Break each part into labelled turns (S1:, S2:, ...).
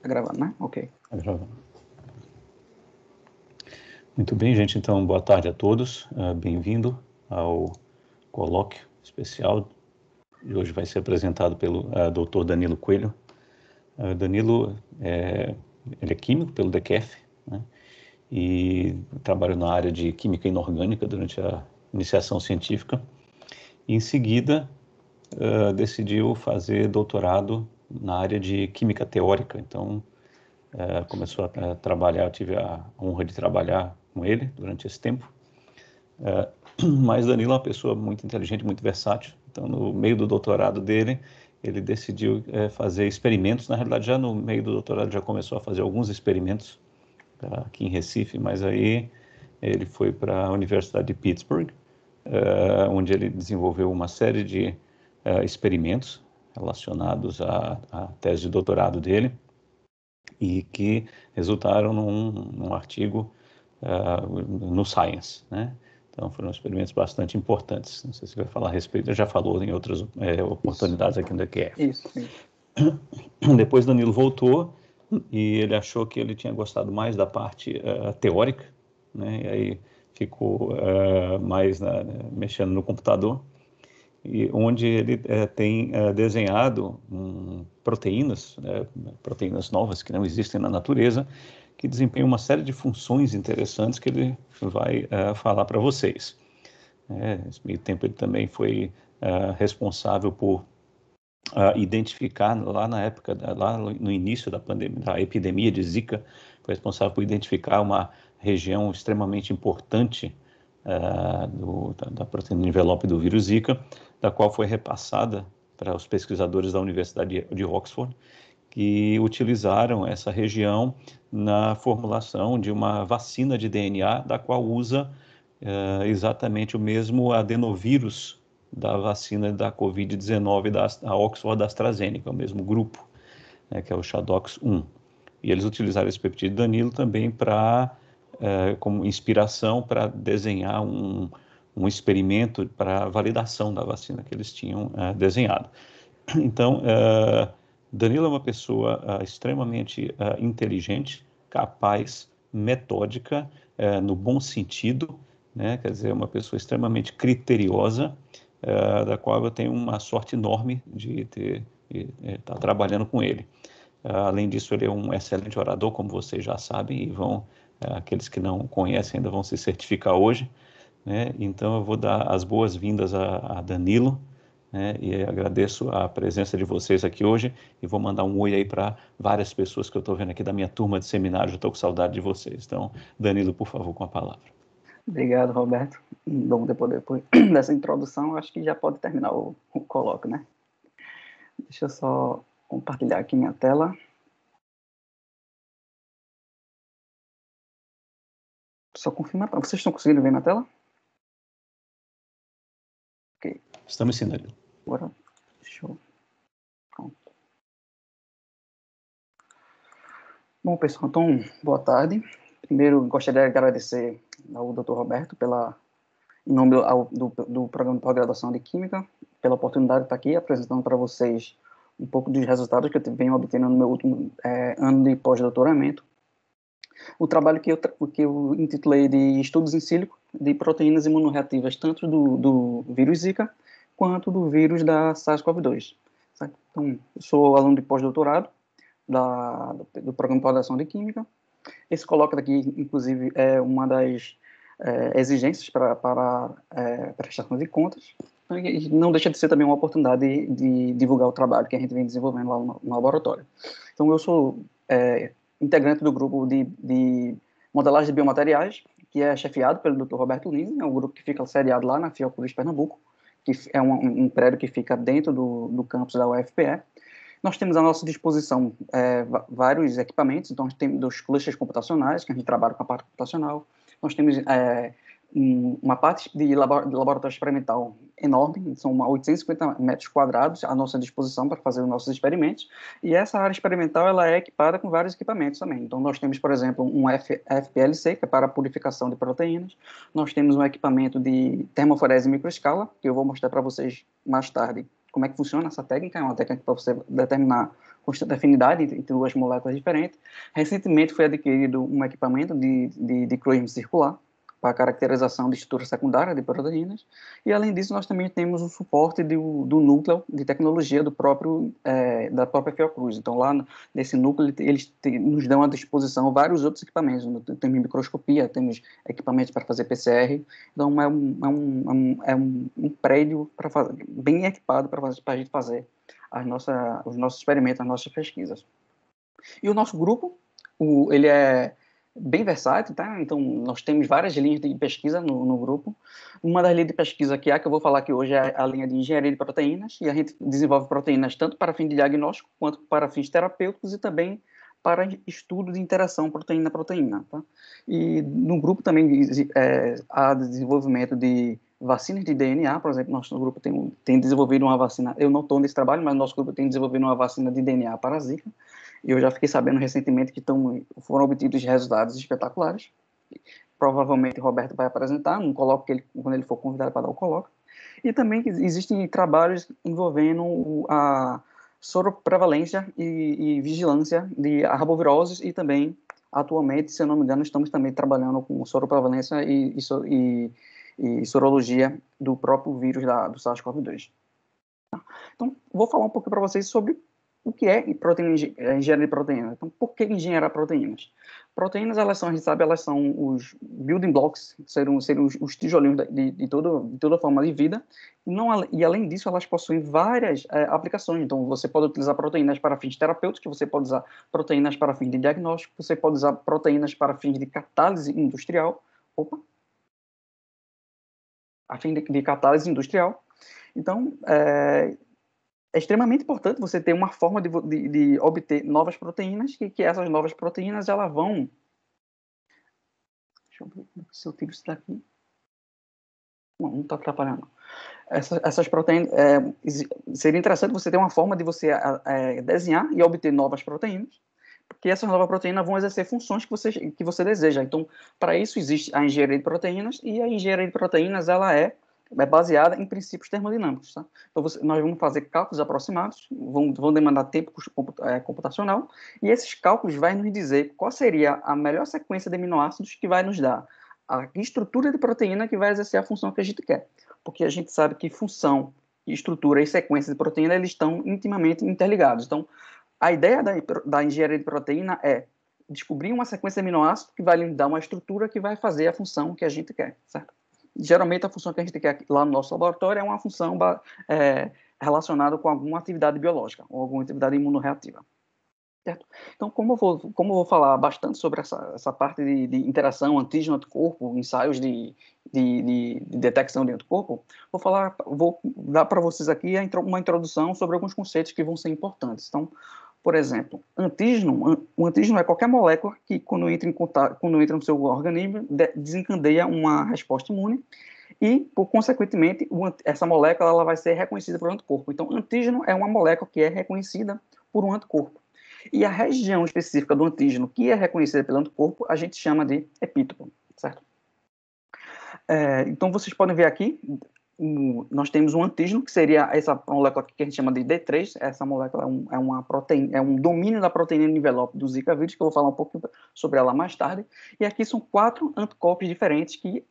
S1: gravando, né? Ok.
S2: Tá gravando. Muito bem, gente. Então, boa tarde a todos. Bem-vindo ao colóquio especial. E hoje vai ser apresentado pelo Dr. Danilo Coelho. Danilo, ele é químico pelo DQF, né? E trabalha na área de química inorgânica durante a iniciação científica. E, em seguida, decidiu fazer doutorado na área de química teórica. Então, começou a trabalhar, eu tive a honra de trabalhar com ele durante esse tempo. Mas Danilo é uma pessoa muito inteligente, muito versátil. Então, no meio do doutorado dele, ele decidiu fazer experimentos. Na realidade, já no meio do doutorado, já começou a fazer alguns experimentos aqui em Recife, mas aí ele foi para a Universidade de Pittsburgh, onde ele desenvolveu uma série de experimentos relacionados à tese de doutorado dele e que resultaram num artigo no Science, né? Então, foram experimentos bastante importantes. Não sei se você vai falar a respeito, já falou em outras oportunidades aqui no DQF.
S1: Isso.
S2: Depois Danilo voltou e ele achou que ele tinha gostado mais da parte teórica, né? E aí ficou mais mexendo no computador, e onde ele tem desenhado proteínas novas que não existem na natureza, que desempenham uma série de funções interessantes que ele vai falar para vocês. Nesse meio tempo ele também foi responsável por identificar, lá na época, lá no início da pandemia, da epidemia de Zika, foi responsável por identificar uma região extremamente importante da proteína envelope do vírus Zika, da qual foi repassada para os pesquisadores da Universidade de Oxford, que utilizaram essa região na formulação de uma vacina de DNA, da qual usa exatamente o mesmo adenovírus da vacina da Covid-19 da Oxford da AstraZeneca, o mesmo grupo, né, que é o ChAdOx1. E eles utilizaram esse peptídeo Danilo também como inspiração para desenhar um experimento para validação da vacina que eles tinham desenhado. Então, Danilo é uma pessoa extremamente inteligente, capaz, metódica, no bom sentido, né? Quer dizer, uma pessoa extremamente criteriosa, da qual eu tenho uma sorte enorme de estar trabalhando com ele. Além disso, ele é um excelente orador, como vocês já sabem, e aqueles que não conhecem ainda vão se certificar hoje, né? Então, eu vou dar as boas-vindas a Danilo, né? E agradeço a presença de vocês aqui hoje e vou mandar um oi aí para várias pessoas que eu estou vendo aqui da minha turma de seminário, já estou com saudade de vocês. Então, Danilo, por favor, com a palavra.
S1: Obrigado, Roberto. Bom, depois dessa introdução, acho que já pode terminar o colóquio, né? Deixa eu só compartilhar aqui minha tela. Só confirmar. Vocês estão conseguindo ver minha tela? Ok.
S2: Estamos sim, Danilo.
S1: Agora, deixa eu... Pronto. Bom, pessoal, então, boa tarde. Primeiro, gostaria de agradecer ao Dr. Roberto em nome do Programa de Pós-Graduação de Química, pela oportunidade de estar aqui apresentando para vocês um pouco dos resultados que eu venho obtendo no meu último ano de pós-doutoramento. O trabalho que eu intitulei de Estudos em Sílico de proteínas imunorreativas, tanto do vírus Zika quanto do vírus da SARS-CoV-2. Certo? Então, eu sou aluno de pós-doutorado do Programa de Pós-Graduação de Química. Esse colóquio aqui, inclusive, é uma das exigências para prestação de contas. E não deixa de ser também uma oportunidade de divulgar o trabalho que a gente vem desenvolvendo lá no laboratório. Então, eu sou integrante do grupo de modelagem de biomateriais, que é chefiado pelo Dr. Roberto Lins, é um grupo que fica sediado lá na Fiocruz, Pernambuco, que é um prédio que fica dentro do campus da UFPE. Nós temos à nossa disposição vários equipamentos, então nós temos dos clusters computacionais, que a gente trabalha com a parte computacional, nós temos uma parte de laboratório experimental enorme, são 850 metros quadrados à nossa disposição para fazer os nossos experimentos, e essa área experimental ela é equipada com vários equipamentos também. Então nós temos, por exemplo, um FPLC, que é para a purificação de proteínas, nós temos um equipamento de termoforese em microescala, que eu vou mostrar para vocês mais tarde, como é que funciona essa técnica. É uma técnica para você determinar constante afinidade entre duas moléculas diferentes. Recentemente foi adquirido um equipamento de dicroismo circular para caracterização de estrutura secundária de proteínas, e além disso nós também temos o suporte do núcleo de tecnologia da própria Fiocruz. Então lá nesse núcleo eles nos dão à disposição vários outros equipamentos. Temos microscopia, temos equipamentos para fazer PCR, então é um prédio bem equipado para a gente fazer os nossos experimentos, as nossas pesquisas. E o nosso grupo, ele é bem versátil, tá? Então, nós temos várias linhas de pesquisa no grupo. Uma das linhas de pesquisa que eu vou falar aqui hoje é a linha de engenharia de proteínas, e a gente desenvolve proteínas tanto para fins de diagnóstico, quanto para fins terapêuticos e também para estudo de interação proteína-proteína, tá? E no grupo também há desenvolvimento de vacinas de DNA, por exemplo, nosso grupo tem desenvolvido uma vacina, eu não estou nesse trabalho, mas nosso grupo tem desenvolvido uma vacina de DNA para a Zika, e eu já fiquei sabendo recentemente que foram obtidos resultados espetaculares. Provavelmente o Roberto vai apresentar num colóquio quando ele for convidado para dar o colóquio. E também existem trabalhos envolvendo a soroprevalência e vigilância de arboviroses, e também, atualmente, se eu não me engano, estamos também trabalhando com soroprevalência e sorologia do próprio vírus do SARS-CoV-2. Então, vou falar um pouco para vocês sobre o que é engenharia de proteína. Então, por que engenheirar proteínas? Proteínas, a gente sabe, elas são os building blocks, seriam os tijolinhos de toda forma de vida, e além disso, elas possuem várias aplicações. Então, você pode utilizar proteínas para fins terapêuticos, você pode usar proteínas para fins de diagnóstico, você pode usar proteínas para fins de catálise industrial, a fim de catálise industrial. Então, é extremamente importante você ter uma forma de obter novas proteínas, que essas novas proteínas, elas vão... Deixa eu ver se eu tiro isso daqui. Não está atrapalhando. Essas proteínas... seria interessante você ter uma forma de você desenhar e obter novas proteínas, porque essas novas proteínas vão exercer funções que você deseja. Então, para isso existe a engenharia de proteínas, e a engenharia de proteínas, ela é baseada em princípios termodinâmicos. Tá? Então, nós vamos fazer cálculos aproximados, vão demandar tempo computacional, e esses cálculos vão nos dizer qual seria a melhor sequência de aminoácidos que vai nos dar a estrutura de proteína que vai exercer a função que a gente quer. Porque a gente sabe que função, estrutura e sequência de proteína, eles estão intimamente interligados. Então, a ideia da engenharia de proteína é descobrir uma sequência de aminoácidos que vai lhe dar uma estrutura que vai fazer a função que a gente quer, certo? Geralmente, a função que a gente quer lá no nosso laboratório é uma função relacionada com alguma atividade biológica ou alguma atividade imunorreativa. Certo? Então, como eu vou falar bastante sobre essa parte de interação antígeno-anticorpo, ensaios de detecção de anticorpo, vou dar para vocês aqui uma introdução sobre alguns conceitos que vão ser importantes. Então, por exemplo, o antígeno é qualquer molécula que, quando entra no seu organismo, desencadeia uma resposta imune, e, consequentemente, essa molécula ela vai ser reconhecida por um anticorpo. Então, antígeno é uma molécula que é reconhecida por um anticorpo. E a região específica do antígeno que é reconhecida pelo anticorpo, a gente chama de epítopo, certo? Então, vocês podem ver aqui, nós temos um antígeno, que seria essa molécula que a gente chama de D3. Essa molécula é um domínio da proteína de envelope do Zika vírus, que eu vou falar um pouco sobre ela mais tarde. E aqui são 4 anticorpos diferentes que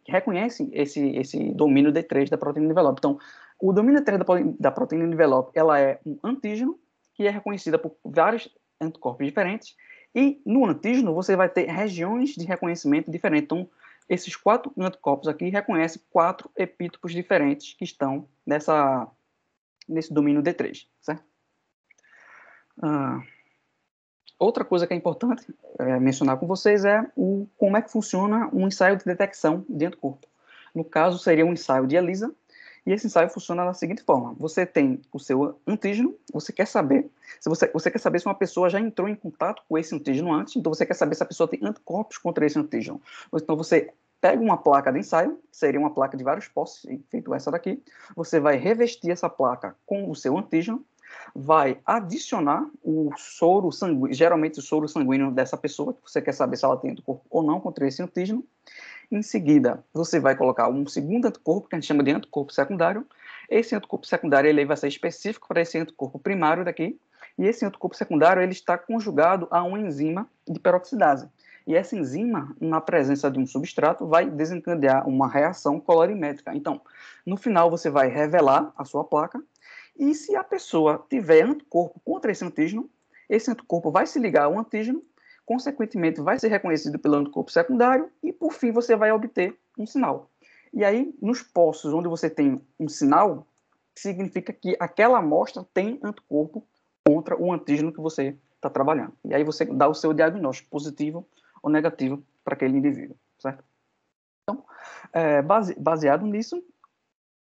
S1: reconhecem esse domínio D3 da proteína de envelope. Então, o domínio D3 da proteína de envelope, ela é um antígeno, que é reconhecida por vários anticorpos diferentes, e no antígeno você vai ter regiões de reconhecimento diferentes. Então, esses 4 anticorpos aqui reconhecem 4 epítopos diferentes que estão nesse domínio D3, certo? Outra coisa que é importante mencionar com vocês é como é que funciona um ensaio de detecção de anticorpo. No caso, seria um ensaio de ELISA, e esse ensaio funciona da seguinte forma: você tem o seu antígeno, você quer saber se uma pessoa já entrou em contato com esse antígeno antes, então você quer saber se a pessoa tem anticorpos contra esse antígeno. Então você pega uma placa de ensaio, que seria uma placa de vários postos, feito essa daqui, você vai revestir essa placa com o seu antígeno, vai adicionar o soro sanguíneo, geralmente o soro sanguíneo dessa pessoa, que você quer saber se ela tem anticorpo ou não contra esse antígeno. Em seguida, você vai colocar um segundo anticorpo, que a gente chama de anticorpo secundário. esse anticorpo secundário ele vai ser específico para esse anticorpo primário daqui, e esse anticorpo secundário ele está conjugado a uma enzima de peroxidase. E essa enzima, na presença de um substrato, vai desencadear uma reação colorimétrica. Então, no final, você vai revelar a sua placa, e se a pessoa tiver anticorpo contra esse anticorpo vai se ligar ao antígeno, consequentemente vai ser reconhecido pelo anticorpo secundário, e por fim você vai obter um sinal. E aí, nos poços onde você tem um sinal, significa que aquela amostra tem anticorpo contra o antígeno que você está trabalhando. E aí você dá o seu diagnóstico positivo ou negativo para aquele indivíduo, certo? Então, baseado nisso,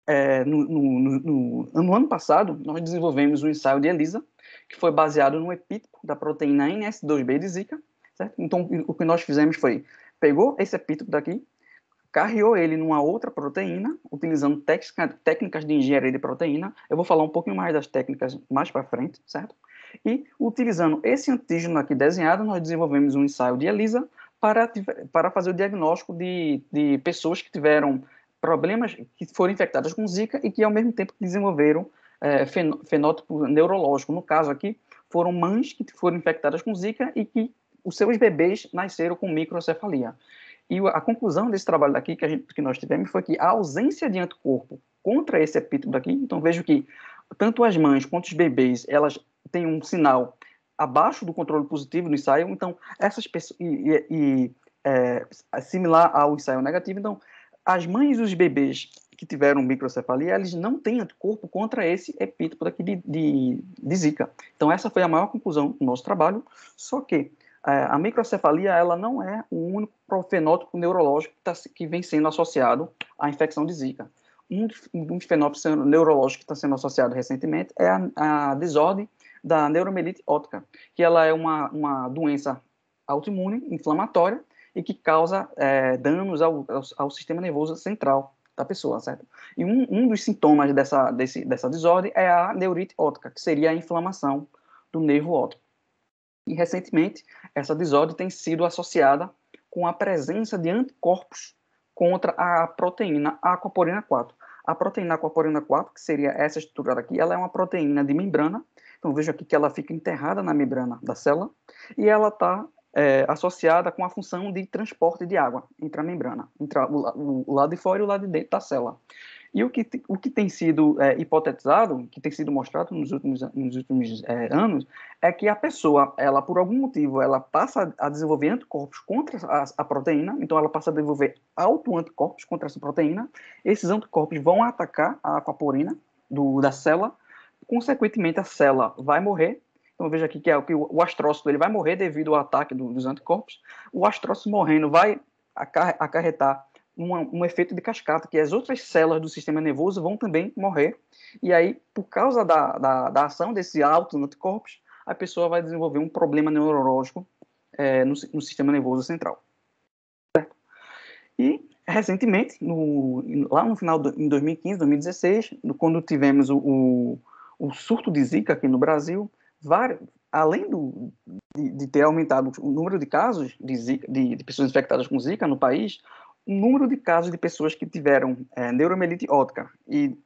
S1: no ano passado, nós desenvolvemos um ensaio de ELISA, que foi baseado no epítopo da proteína NS2B de Zika, certo? Então, o que nós fizemos foi, pegou esse epítopo daqui, carreou ele numa outra proteína, utilizando técnicas de engenharia de proteína. Eu vou falar um pouquinho mais das técnicas mais para frente, certo? E, utilizando esse antígeno aqui desenhado, nós desenvolvemos um ensaio de ELISA para fazer o diagnóstico de pessoas que tiveram problemas, que foram infectadas com Zika e que, ao mesmo tempo, desenvolveram fenótipo neurológico. No caso aqui, foram mães que foram infectadas com Zika e que os seus bebês nasceram com microcefalia. E a conclusão desse trabalho daqui que nós tivemos foi que a ausência de anticorpo contra esse epítopo daqui, então vejo que tanto as mães quanto os bebês, elas têm um sinal abaixo do controle positivo no ensaio, então essas pessoas, similar ao ensaio negativo, então as mães e os bebês que tiveram microcefalia, eles não têm anticorpo contra esse epítopo daqui de Zika. Então essa foi a maior conclusão do nosso trabalho, só que a microcefalia ela não é o único fenótipo neurológico que vem sendo associado à infecção de Zika. Um dos fenótipos neurológicos que está sendo associado recentemente é a desordem da neuromelite óptica, que ela é uma doença autoimune, inflamatória, e que causa danos ao sistema nervoso central da pessoa, certo? E um dos sintomas dessa desordem é a neurite óptica, que seria a inflamação do nervo óptico. E, recentemente, essa desordem tem sido associada com a presença de anticorpos contra a proteína aquaporina 4. A proteína aquaporina 4, que seria essa estrutura aqui, ela é uma proteína de membrana. Então, vejo aqui que ela fica enterrada na membrana da célula e ela está associada com a função de transporte de água entre a membrana, entre o lado de fora e o lado de dentro da célula. E o que tem sido hipotetizado, que tem sido mostrado nos últimos anos, é que a pessoa, ela por algum motivo, ela passa a desenvolver anticorpos contra a proteína, então ela passa a desenvolver autoanticorpos contra essa proteína, esses anticorpos vão atacar a aquaporina da célula, consequentemente a célula vai morrer. Então veja aqui que o astrócito ele vai morrer devido ao ataque dos anticorpos, o astrócito morrendo vai acarretar um efeito de cascata, que as outras células do sistema nervoso vão também morrer, e aí, por causa da ação desse autoanticorpos, a pessoa vai desenvolver um problema neurológico no sistema nervoso central. Certo? E, recentemente, lá no final em 2015, 2016, quando tivemos o surto de Zika aqui no Brasil, além de ter aumentado o número de casos de Zika, de pessoas infectadas com Zika no país, o número de casos de pessoas que tiveram neuromelite óptica e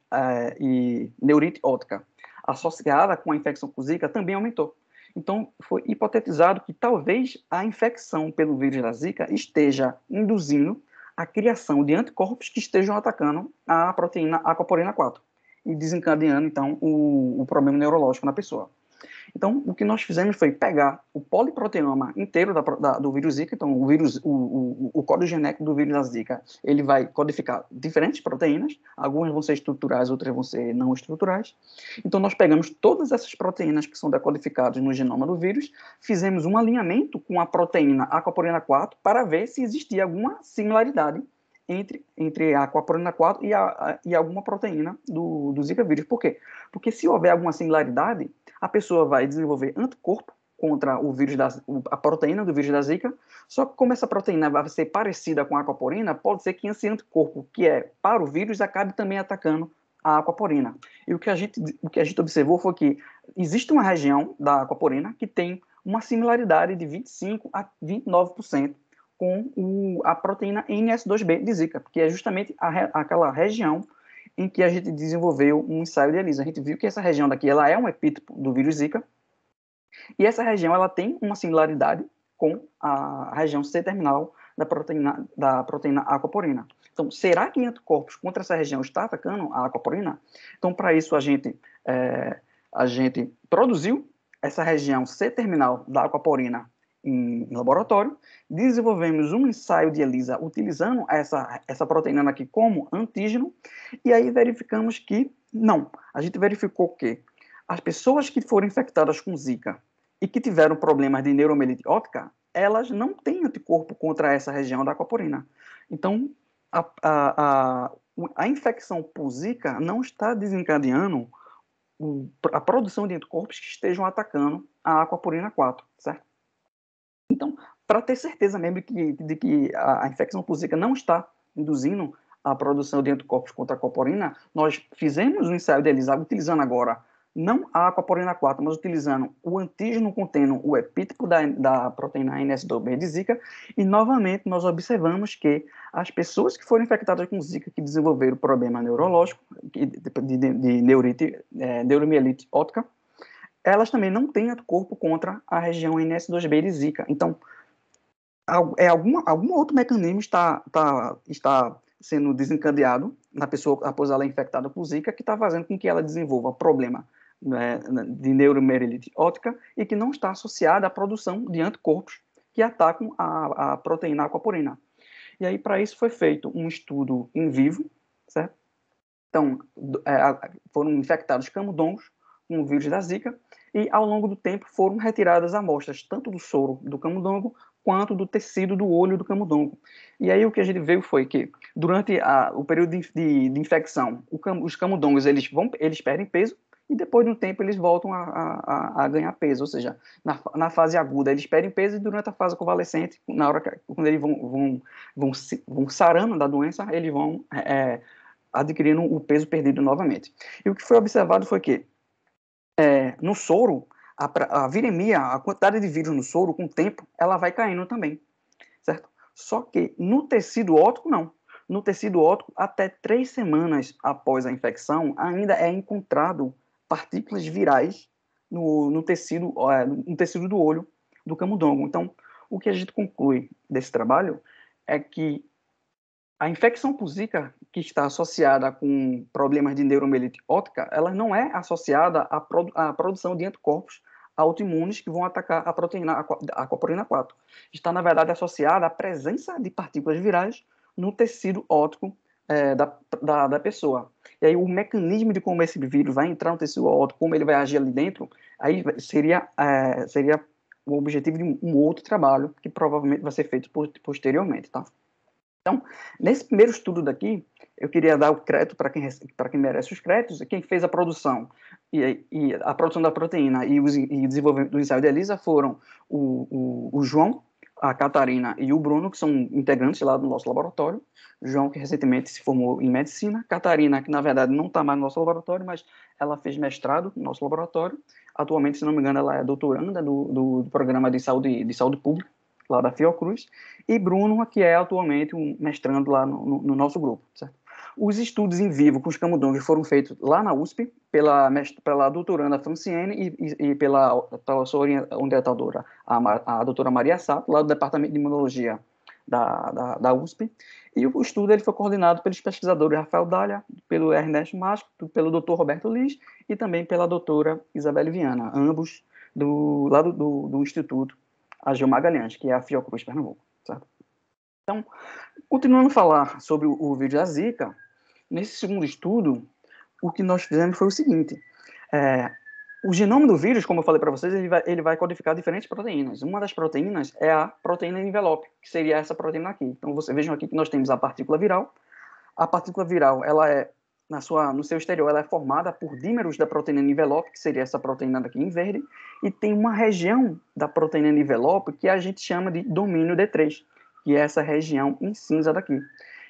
S1: neurite óptica associada com a infecção com Zika também aumentou. Então, foi hipotetizado que talvez a infecção pelo vírus da Zika esteja induzindo a criação de anticorpos que estejam atacando a proteína aquaporina 4 e desencadeando, então, o problema neurológico na pessoa. Então, o que nós fizemos foi pegar o poliproteoma inteiro do vírus Zika. Então, o código genético do vírus da Zika, ele vai codificar diferentes proteínas, algumas vão ser estruturais, outras vão ser não estruturais. Então, nós pegamos todas essas proteínas que são decodificadas no genoma do vírus, fizemos um alinhamento com a proteína aquaporina 4 para ver se existia alguma similaridade entre a aquaporina 4 e alguma proteína do Zika vírus. Por quê? Porque se houver alguma similaridade, a pessoa vai desenvolver anticorpo contra a proteína do vírus da Zika, só que como essa proteína vai ser parecida com a aquaporina, pode ser que esse anticorpo, que é para o vírus, acabe também atacando a aquaporina. E o que a gente observou foi que existe uma região da aquaporina que tem uma similaridade de 25% a 29% com a proteína NS2B de Zika, que é justamente aquela região em que a gente desenvolveu um ensaio de ELISA. A gente viu que essa região daqui ela é um epítopo do vírus Zika, e essa região ela tem uma similaridade com a região C-terminal da proteína aquaporina. Então, será que anticorpos contra essa região está atacando a aquaporina? Então, para isso, a gente produziu essa região C-terminal da aquaporina em laboratório, desenvolvemos um ensaio de ELISA utilizando essa proteína aqui como antígeno, e aí verificamos que não. A gente verificou que as pessoas que foram infectadas com Zika e que tiveram problemas de neuromielite óptica, elas não têm anticorpo contra essa região da aquaporina. Então, a infecção por Zika não está desencadeando a produção de anticorpos que estejam atacando a aquaporina 4, certo? Então, para ter certeza mesmo de que a infecção por Zika não está induzindo a produção de anticorpos contra a aquaporina, nós fizemos um ensaio de ELISA utilizando agora não a aquaporina 4, mas utilizando o antígeno contendo o epítopo da proteína NS2B de Zika, e novamente nós observamos que as pessoas que foram infectadas com Zika, que desenvolveram problema neurológico, de neuromielite óptica, elas também não têm anticorpo contra a região NS2B de Zika. Então, algum outro mecanismo está sendo desencadeado na pessoa após ela infectada por Zika, que está fazendo com que ela desenvolva problema de neuromielite óptica e que não está associada à produção de anticorpos que atacam a proteína aquaporina. E aí, para isso, foi feito um estudo em vivo, certo? Então, foram infectados camundongos com o vírus da Zika, e ao longo do tempo foram retiradas amostras tanto do soro do camundongo quanto do tecido do olho do camundongo. E aí o que a gente viu foi que durante o período de infecção, os camundongos eles perdem peso, e depois de um tempo eles voltam a ganhar peso, ou seja, na fase aguda eles perdem peso, e durante a fase convalescente, quando eles vão sarando da doença, eles vão adquirindo o peso perdido novamente. E o que foi observado foi que no soro, a viremia, a quantidade de vírus no soro, com o tempo, ela vai caindo também, certo? Só que no tecido óptico, não. No tecido óptico, até 3 semanas após a infecção, ainda é encontrado partículas virais no tecido do olho do camundongo. Então, o que a gente conclui desse trabalho é que a infecção por Zika, que está associada com problemas de neuromielite óptica, ela não é associada à produção de anticorpos autoimunes que vão atacar a proteína aquaporina 4. Está, na verdade, associada à presença de partículas virais no tecido óptico da pessoa. E aí o mecanismo de como esse vírus vai entrar no tecido óptico, como ele vai agir ali dentro, aí seria o objetivo de um outro trabalho que provavelmente vai ser feito posteriormente, tá? Então, nesse primeiro estudo daqui, eu queria dar o crédito para quem merece os créditos, quem fez a produção e a produção da proteína e o desenvolvimento do ensaio de ELISA foram o João, a Catarina e o Bruno, que são integrantes lá do nosso laboratório. João, que recentemente se formou em medicina. Catarina, que na verdade não está mais no nosso laboratório, mas ela fez mestrado no nosso laboratório. Atualmente, se não me engano, ela é doutoranda do programa de saúde pública, lá da Fiocruz, e Bruno, que é atualmente um mestrando lá no nosso grupo, certo? Os estudos em vivo com os camundongos foram feitos lá na USP, pela doutoranda Franciene e pela sua orientadora, a doutora Maria Sato, lá do Departamento de Imunologia da USP, e o estudo ele foi coordenado pelos pesquisadores Rafael Dália, pelo Ernesto Masco, pelo Dr. Roberto Liz e também pela doutora Isabelle Viana, ambos lá do Instituto Ageu Magalhães, que é a Fiocruz Pernambuco, certo? Então, continuando a falar sobre o vírus da Zika, nesse segundo estudo, o que nós fizemos foi o seguinte: o genoma do vírus, como eu falei para vocês, ele vai codificar diferentes proteínas. Uma das proteínas é a proteína envelope, que seria essa proteína aqui. Então, vejam aqui que nós temos a partícula viral. A partícula viral, ela no seu exterior, ela é formada por dímeros da proteína envelope, que seria essa proteína daqui em verde, e tem uma região da proteína envelope que a gente chama de domínio D3, que é essa região em cinza daqui.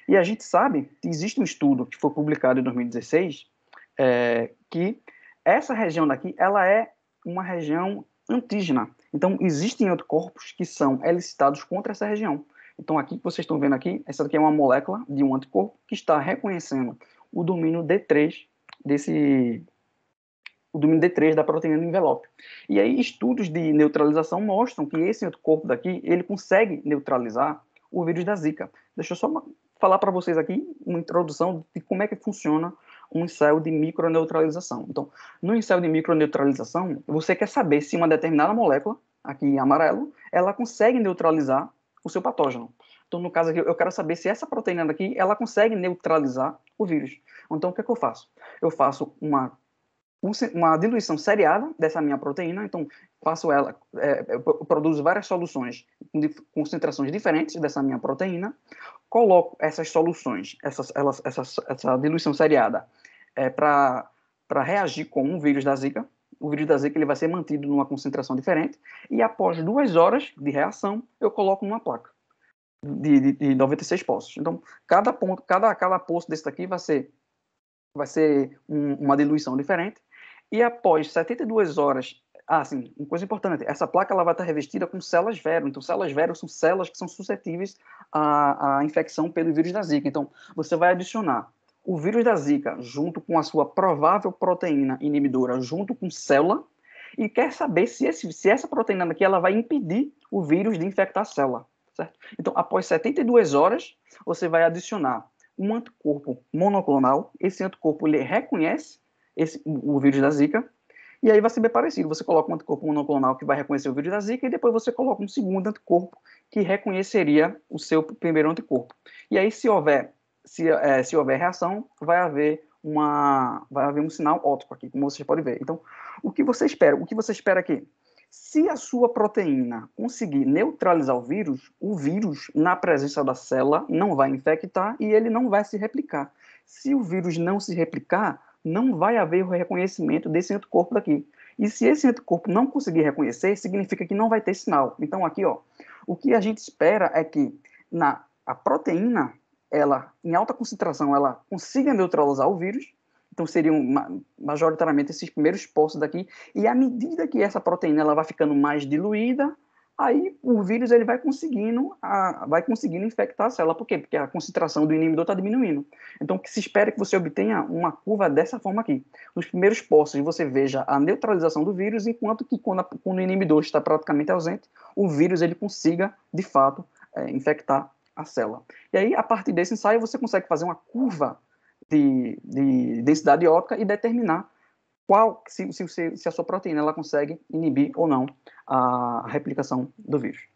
S1: E a gente sabe que existe um estudo que foi publicado em 2016, que essa região daqui, ela é uma região antígena. Então, existem anticorpos que são elicitados contra essa região. Então, aqui que vocês estão vendo aqui, essa daqui é uma molécula de um anticorpo que está reconhecendo o domínio D3 o domínio D3 da proteína do envelope. E aí estudos de neutralização mostram que esse anticorpo daqui, ele consegue neutralizar o vírus da Zika. Deixa eu só falar para vocês aqui uma introdução de como é que funciona um ensaio de microneutralização. Então, no ensaio de microneutralização, você quer saber se uma determinada molécula, aqui em amarelo, ela consegue neutralizar o seu patógeno. Então, no caso aqui, eu quero saber se essa proteína daqui, ela consegue neutralizar o vírus. Então, o que é que eu faço? Eu faço uma diluição seriada dessa minha proteína, então faço ela, eu produzo várias soluções de concentrações diferentes dessa minha proteína, coloco essas soluções, essa diluição seriada para reagir com o vírus da Zika. O vírus da Zika ele vai ser mantido numa concentração diferente e após 2 horas de reação eu coloco numa placa de 96 poços. Então cada poço desse daqui vai ser uma diluição diferente. E após 72 horas, sim, uma coisa importante, essa placa ela vai estar revestida com células vero. Então, células vero são células que são suscetíveis à infecção pelo vírus da Zika. Então, você vai adicionar o vírus da Zika junto com a sua provável proteína inibidora, junto com célula, e quer saber se essa proteína aqui ela vai impedir o vírus de infectar a célula. Certo? Então, após 72 horas, você vai adicionar um anticorpo monoclonal. Esse anticorpo ele reconhece o vírus da Zika, e aí vai ser bem parecido. Você coloca um anticorpo monoclonal que vai reconhecer o vírus da Zika, e depois você coloca um segundo anticorpo que reconheceria o seu primeiro anticorpo. E aí, se houver reação, vai haver um sinal óptico aqui, como vocês podem ver. Então, o que você espera? O que você espera aqui? Se a sua proteína conseguir neutralizar o vírus na presença da célula não vai infectar e ele não vai se replicar. Se o vírus não se replicar, não vai haver o reconhecimento desse anticorpo daqui. E se esse anticorpo não conseguir reconhecer, significa que não vai ter sinal. Então aqui, o que a gente espera é que a proteína, ela em alta concentração, ela consiga neutralizar o vírus. Então seriam majoritariamente esses primeiros poços daqui, e à medida que essa proteína ela vai ficando mais diluída, aí o vírus ele vai conseguindo infectar a célula. Por quê? Porque a concentração do inibidor está diminuindo. Então, o que se espera é que você obtenha uma curva dessa forma aqui. Nos primeiros poços, você veja a neutralização do vírus, enquanto que quando o inibidor está praticamente ausente, o vírus ele consiga, de fato, infectar a célula. E aí, a partir desse ensaio, você consegue fazer uma curva de densidade óptica e determinar se a sua proteína ela consegue inibir ou não a replicação do vírus.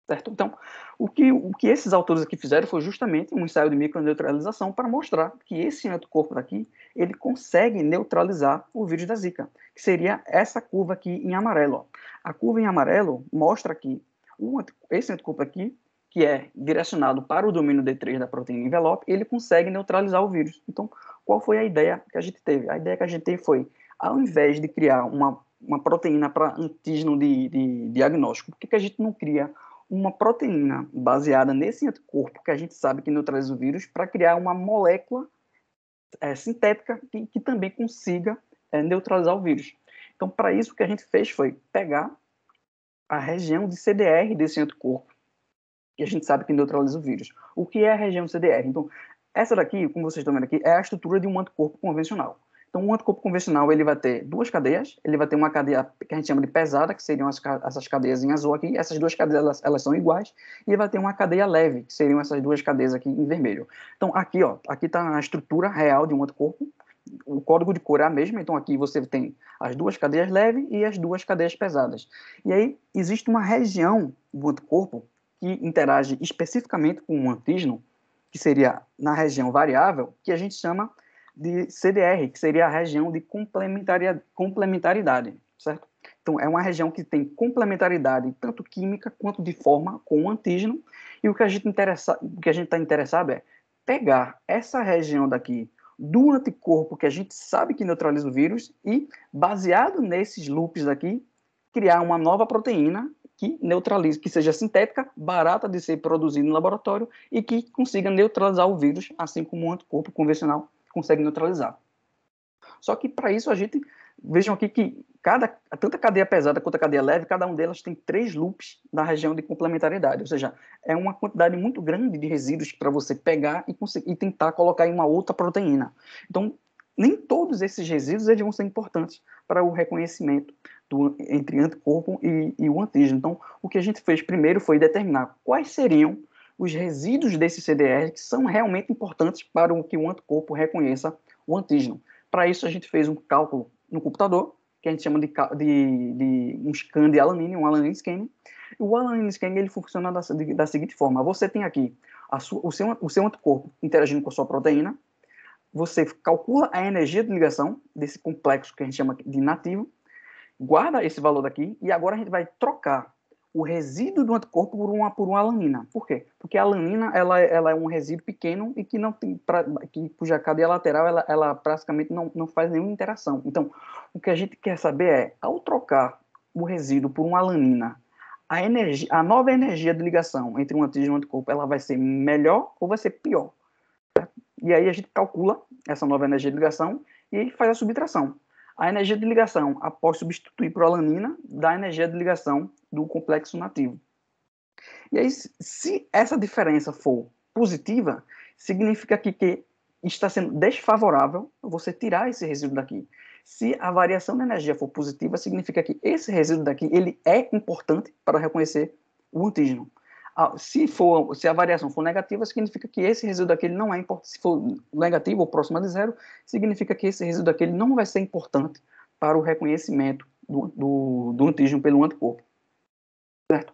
S1: Certo? Então, o que esses autores aqui fizeram foi justamente um ensaio de microneutralização para mostrar que esse anticorpo daqui, ele consegue neutralizar o vírus da Zika, que seria essa curva aqui em amarelo. A curva em amarelo mostra que esse anticorpo aqui, que é direcionado para o domínio D3 da proteína envelope, ele consegue neutralizar o vírus. Então, qual foi a ideia que a gente teve? A ideia que a gente teve foi, ao invés de criar uma proteína para antígeno de diagnóstico, por que a gente não cria uma proteína baseada nesse anticorpo que a gente sabe que neutraliza o vírus para criar uma molécula sintética que também consiga neutralizar o vírus? Então, para isso, o que a gente fez foi pegar a região de CDR desse anticorpo, que a gente sabe que neutraliza o vírus. O que é a região CDR? Então, essa daqui, como vocês estão vendo aqui, é a estrutura de um anticorpo convencional. Então, um anticorpo convencional, ele vai ter 2 cadeias, ele vai ter uma cadeia que a gente chama de pesada, que seriam essas cadeias em azul aqui, essas 2 cadeias, elas são iguais, e vai ter uma cadeia leve, que seriam essas 2 cadeias aqui em vermelho. Então, aqui está a estrutura real de um anticorpo, o código de cor é a mesma, então aqui você tem as 2 cadeias leves e as 2 cadeias pesadas. E aí, existe uma região do anticorpo que interage especificamente com um antígeno, que seria na região variável, que a gente chama de CDR, que seria a região de complementaridade, certo? Então, é uma região que tem complementaridade tanto química quanto de forma com o antígeno, e o que a gente está interessado é pegar essa região daqui do anticorpo que a gente sabe que neutraliza o vírus e, baseado nesses loops daqui, criar uma nova proteína que neutralize, que seja sintética, barata de ser produzida no laboratório e que consiga neutralizar o vírus, assim como um anticorpo convencional consegue neutralizar. Só que para isso a gente vejam aqui que tanto a cadeia pesada quanto a cadeia leve, cada um delas tem 3 loops na região de complementaridade, ou seja, é uma quantidade muito grande de resíduos para você pegar e tentar colocar em uma outra proteína. Então, nem todos esses resíduos eles vão ser importantes para o reconhecimento entre anticorpo e o antígeno. Então, o que a gente fez primeiro foi determinar quais seriam os resíduos desse CDR que são realmente importantes para que o anticorpo reconheça o antígeno. Para isso, a gente fez um cálculo no computador, que a gente chama de um scan de alanine, um alanine scanning. O alanine scanning ele funciona da seguinte forma: você tem aqui o seu anticorpo interagindo com a sua proteína, você calcula a energia de ligação desse complexo que a gente chama de nativo, guarda esse valor daqui, e agora a gente vai trocar o resíduo do anticorpo por uma alanina. Por quê? Porque a alanina ela é um resíduo pequeno e que não tem cuja cadeia lateral ela praticamente não faz nenhuma interação. Então, o que a gente quer saber é, ao trocar o resíduo por uma alanina, a nova energia de ligação entre um antígeno e um anticorpo, ela vai ser melhor ou vai ser pior? E aí a gente calcula essa nova energia de ligação e faz a subtração. A energia de ligação, após substituir por alanina, dá a energia de ligação do complexo nativo. E aí, se essa diferença for positiva, significa que está sendo desfavorável você tirar esse resíduo daqui. Se a variação de energia for positiva, significa que esse resíduo daqui ele é importante para reconhecer o antígeno. Se a variação for negativa, significa que esse resíduo daquele não é importante. Se for negativo ou próximo de zero, significa que esse resíduo daquele não vai ser importante para o reconhecimento do antígeno pelo anticorpo. Certo?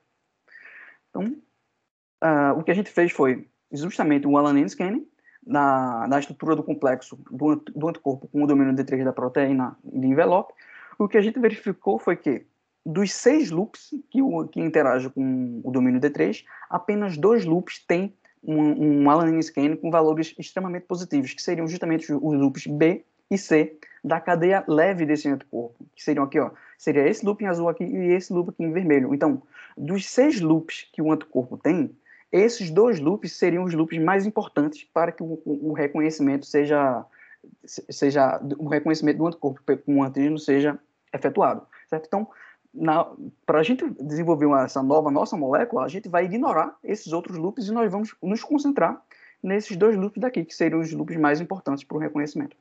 S1: Então, o que a gente fez foi justamente o alanine scanning na estrutura do complexo do anticorpo com o domínio D3 da proteína de envelope. O que a gente verificou foi que dos 6 loops que interagem com o domínio D3, apenas 2 loops têm um alanine scanning com valores extremamente positivos, que seriam justamente os loops B e C da cadeia leve desse anticorpo, que seriam aqui, ó, seria esse loop em azul aqui e esse loop aqui em vermelho. Então, dos 6 loops que o anticorpo tem, esses 2 loops seriam os loops mais importantes para que o reconhecimento seja o reconhecimento do anticorpo com o antígeno seja efetuado, certo? Então, para a gente desenvolver essa nossa molécula, a gente vai ignorar esses outros loops e nós vamos nos concentrar nesses 2 loops daqui, que seriam os loops mais importantes para o reconhecimento.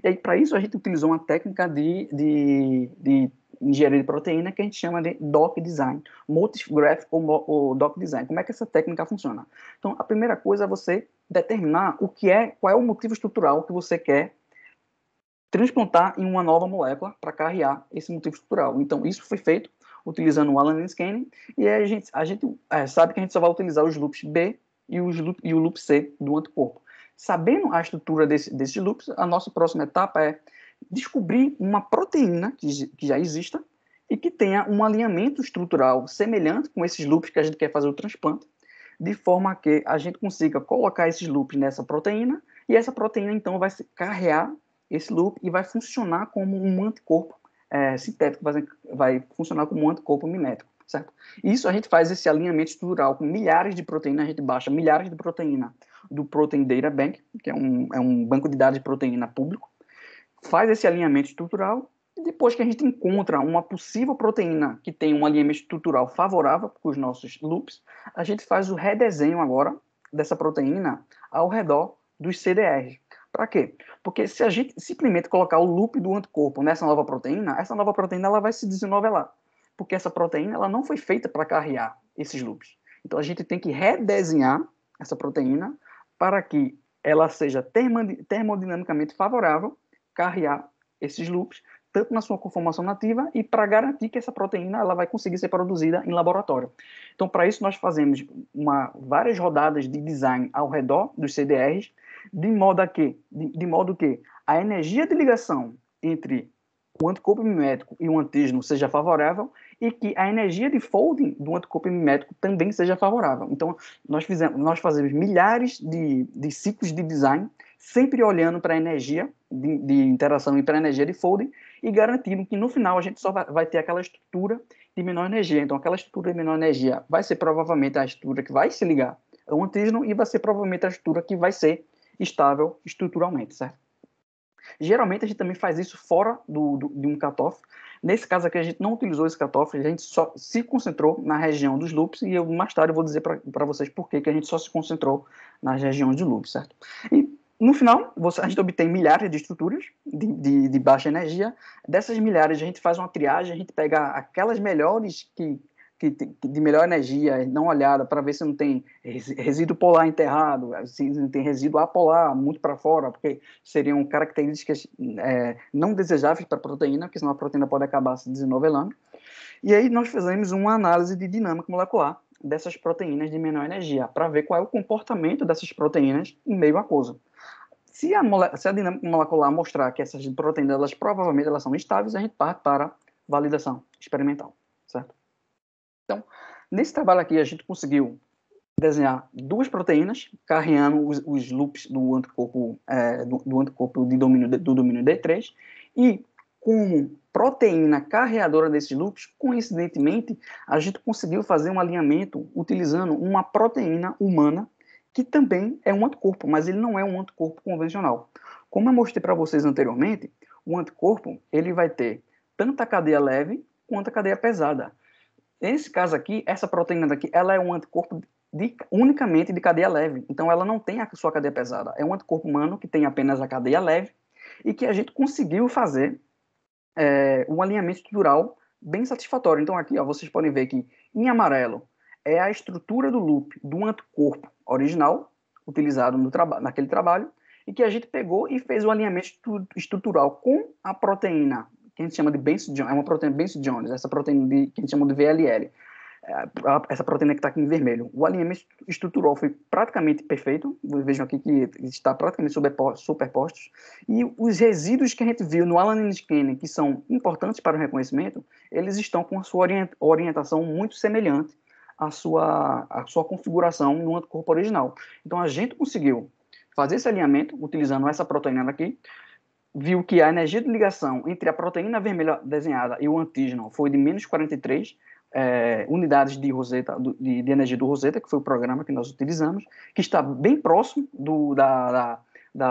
S1: E aí, para isso, a gente utilizou uma técnica de engenharia de proteína que a gente chama de dock design, multigraph ou dock design. Como é que essa técnica funciona? Então, a primeira coisa é você determinar qual é o motivo estrutural que você quer transplantar em uma nova molécula para carrear esse motivo estrutural. Então, isso foi feito utilizando o alanine scanning, e a gente sabe que a gente só vai utilizar os loops B e o loop C do anticorpo. Sabendo a estrutura desses loops, a nossa próxima etapa é descobrir uma proteína que já exista e que tenha um alinhamento estrutural semelhante com esses loops que a gente quer fazer o transplante, de forma que a gente consiga colocar esses loops nessa proteína, e essa proteína, então, vai carrear esse loop e vai funcionar como um anticorpo sintético, vai funcionar como um anticorpo mimético, certo? Isso a gente faz esse alinhamento estrutural com milhares de proteínas, a gente baixa milhares de proteínas do Protein Data Bank, que é um banco de dados de proteína público, faz esse alinhamento estrutural, e depois que a gente encontra uma possível proteína que tem um alinhamento estrutural favorável para os nossos loops, a gente faz o redesenho agora dessa proteína ao redor dos CDRs. Para quê? Porque se a gente simplesmente colocar o loop do anticorpo nessa nova proteína ela vai se desenovelar, porque essa proteína ela não foi feita para carrear esses loops. Então a gente tem que redesenhar essa proteína para que ela seja termodinamicamente favorável carrear esses loops, tanto na sua conformação nativa e para garantir que essa proteína ela vai conseguir ser produzida em laboratório. Então, para isso, nós fazemos várias rodadas de design ao redor dos CDRs, de modo que a energia de ligação entre o anticorpo mimético e o antígeno seja favorável e que a energia de folding do anticorpo mimético também seja favorável. Então, nós fazemos milhares de ciclos de design, sempre olhando para a energia de interação e para a energia de folding e garantindo que no final a gente só vai ter aquela estrutura de menor energia. Então, aquela estrutura de menor energia vai ser provavelmente a estrutura que vai se ligar ao antígeno e vai ser provavelmente a estrutura que vai ser estável estruturalmente, certo? Geralmente a gente também faz isso fora de um cutoff. Nesse caso aqui a gente não utilizou esse cutoff, a gente só se concentrou na região dos loops, e eu mais tarde eu vou dizer para vocês por que a gente só se concentrou nas regiões de loops, certo? E no final, a gente obtém milhares de estruturas de baixa energia. Dessas milhares, a gente faz uma triagem, a gente pega aquelas melhores de melhor energia, não olhada, para ver se não tem resíduo polar enterrado, se não tem resíduo apolar muito para fora, porque seriam características não desejáveis para a proteína, porque senão a proteína pode acabar se desenovelando. E aí nós fizemos uma análise de dinâmica molecular dessas proteínas de menor energia, para ver qual é o comportamento dessas proteínas em meio aquoso. Se a dinâmica molecular mostrar que essas proteínas, elas provavelmente elas são estáveis, a gente parte para validação experimental, certo? Então, nesse trabalho aqui, a gente conseguiu desenhar duas proteínas, carreando os loops do anticorpo, do anticorpo do domínio D3, e como proteína carreadora desses loops, coincidentemente, a gente conseguiu fazer um alinhamento utilizando uma proteína humana, que também é um anticorpo, mas ele não é um anticorpo convencional. Como eu mostrei para vocês anteriormente, o anticorpo ele vai ter tanto a cadeia leve quanto a cadeia pesada. Nesse caso aqui, essa proteína daqui, ela é um anticorpo unicamente de cadeia leve. Então, ela não tem a sua cadeia pesada. É um anticorpo humano que tem apenas a cadeia leve e que a gente conseguiu fazer um alinhamento estrutural bem satisfatório. Então, aqui, ó, vocês podem ver que em amarelo é a estrutura do loop do anticorpo original, utilizado naquele trabalho, e que a gente pegou e fez o alinhamento estrutural com a proteína que a gente chama de Benson-Jones, é uma proteína Benson-Jones, essa proteína que a gente chama de VLL, essa proteína que está aqui em vermelho. O alinhamento estrutural foi praticamente perfeito, vejam aqui que está praticamente superpostos, e os resíduos que a gente viu no alanine scanning, que são importantes para o reconhecimento, eles estão com a sua orientação muito semelhante à sua configuração no anticorpo original. Então a gente conseguiu fazer esse alinhamento utilizando essa proteína daqui, viu que a energia de ligação entre a proteína vermelha desenhada e o antígeno foi de menos 43 unidades de Rosetta, de energia do Rosetta, que foi o programa que nós utilizamos, que está bem próximo da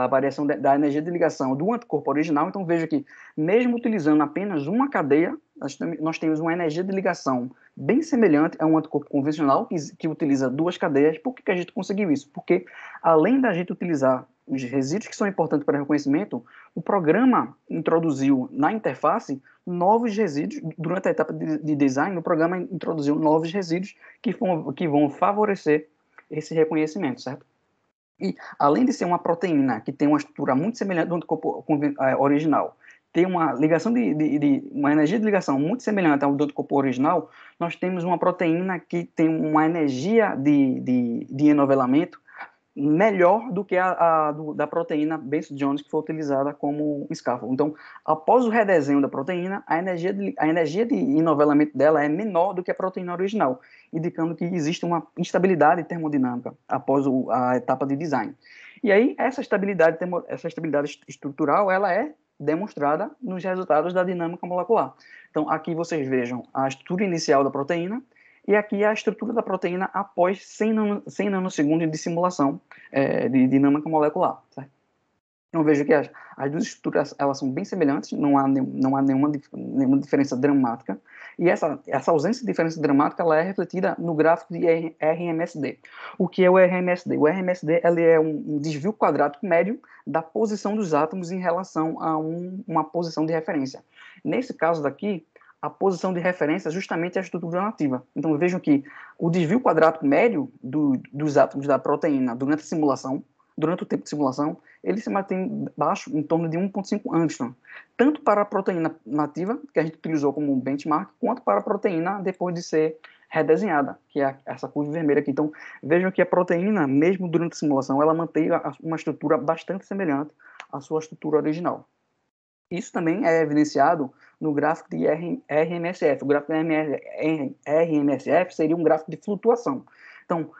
S1: variação da energia de ligação do anticorpo original. Então veja que, mesmo utilizando apenas uma cadeia, nós temos uma energia de ligação bem semelhante a um anticorpo convencional que utiliza duas cadeias. Por que a gente conseguiu isso? Porque, além da gente utilizar os resíduos que são importantes para o reconhecimento, o programa introduziu na interface novos resíduos. Durante a etapa de design, o programa introduziu novos resíduos que vão favorecer esse reconhecimento, certo? E, além de ser uma proteína que tem uma estrutura muito semelhante do anticorpo original, tem uma ligação uma energia de ligação muito semelhante ao do anticorpo original, nós temos uma proteína que tem uma energia de enovelamento melhor do que da proteína Benson-Jones, que foi utilizada como scaffold. Então, após o redesenho da proteína, a energia de enovelamento dela é menor do que a proteína original, indicando que existe uma instabilidade termodinâmica após a etapa de design. E aí, essa estabilidade estrutural, ela é demonstrada nos resultados da dinâmica molecular. Então, aqui vocês vejam a estrutura inicial da proteína, e aqui a estrutura da proteína após 100 nanosegundos de simulação de dinâmica molecular. Certo? Então vejo que as duas estruturas elas são bem semelhantes, não há nenhuma diferença dramática, e essa ausência de diferença dramática ela é refletida no gráfico de RMSD. O que é o RMSD? O RMSD ele é um desvio quadrático médio da posição dos átomos em relação a uma posição de referência. Nesse caso daqui, a posição de referência é justamente a estrutura nativa. Então vejam que o desvio quadrático médio dos átomos da proteína durante o tempo de simulação, ele se mantém baixo, em torno de 1,5 angstrom, tanto para a proteína nativa, que a gente utilizou como benchmark, quanto para a proteína depois de ser redesenhada, que é essa curva vermelha aqui. Então vejam que a proteína, mesmo durante a simulação, ela mantém uma estrutura bastante semelhante à sua estrutura original. Isso também é evidenciado no gráfico de RMSF. O gráfico de RMSF seria um gráfico de flutuação. Então,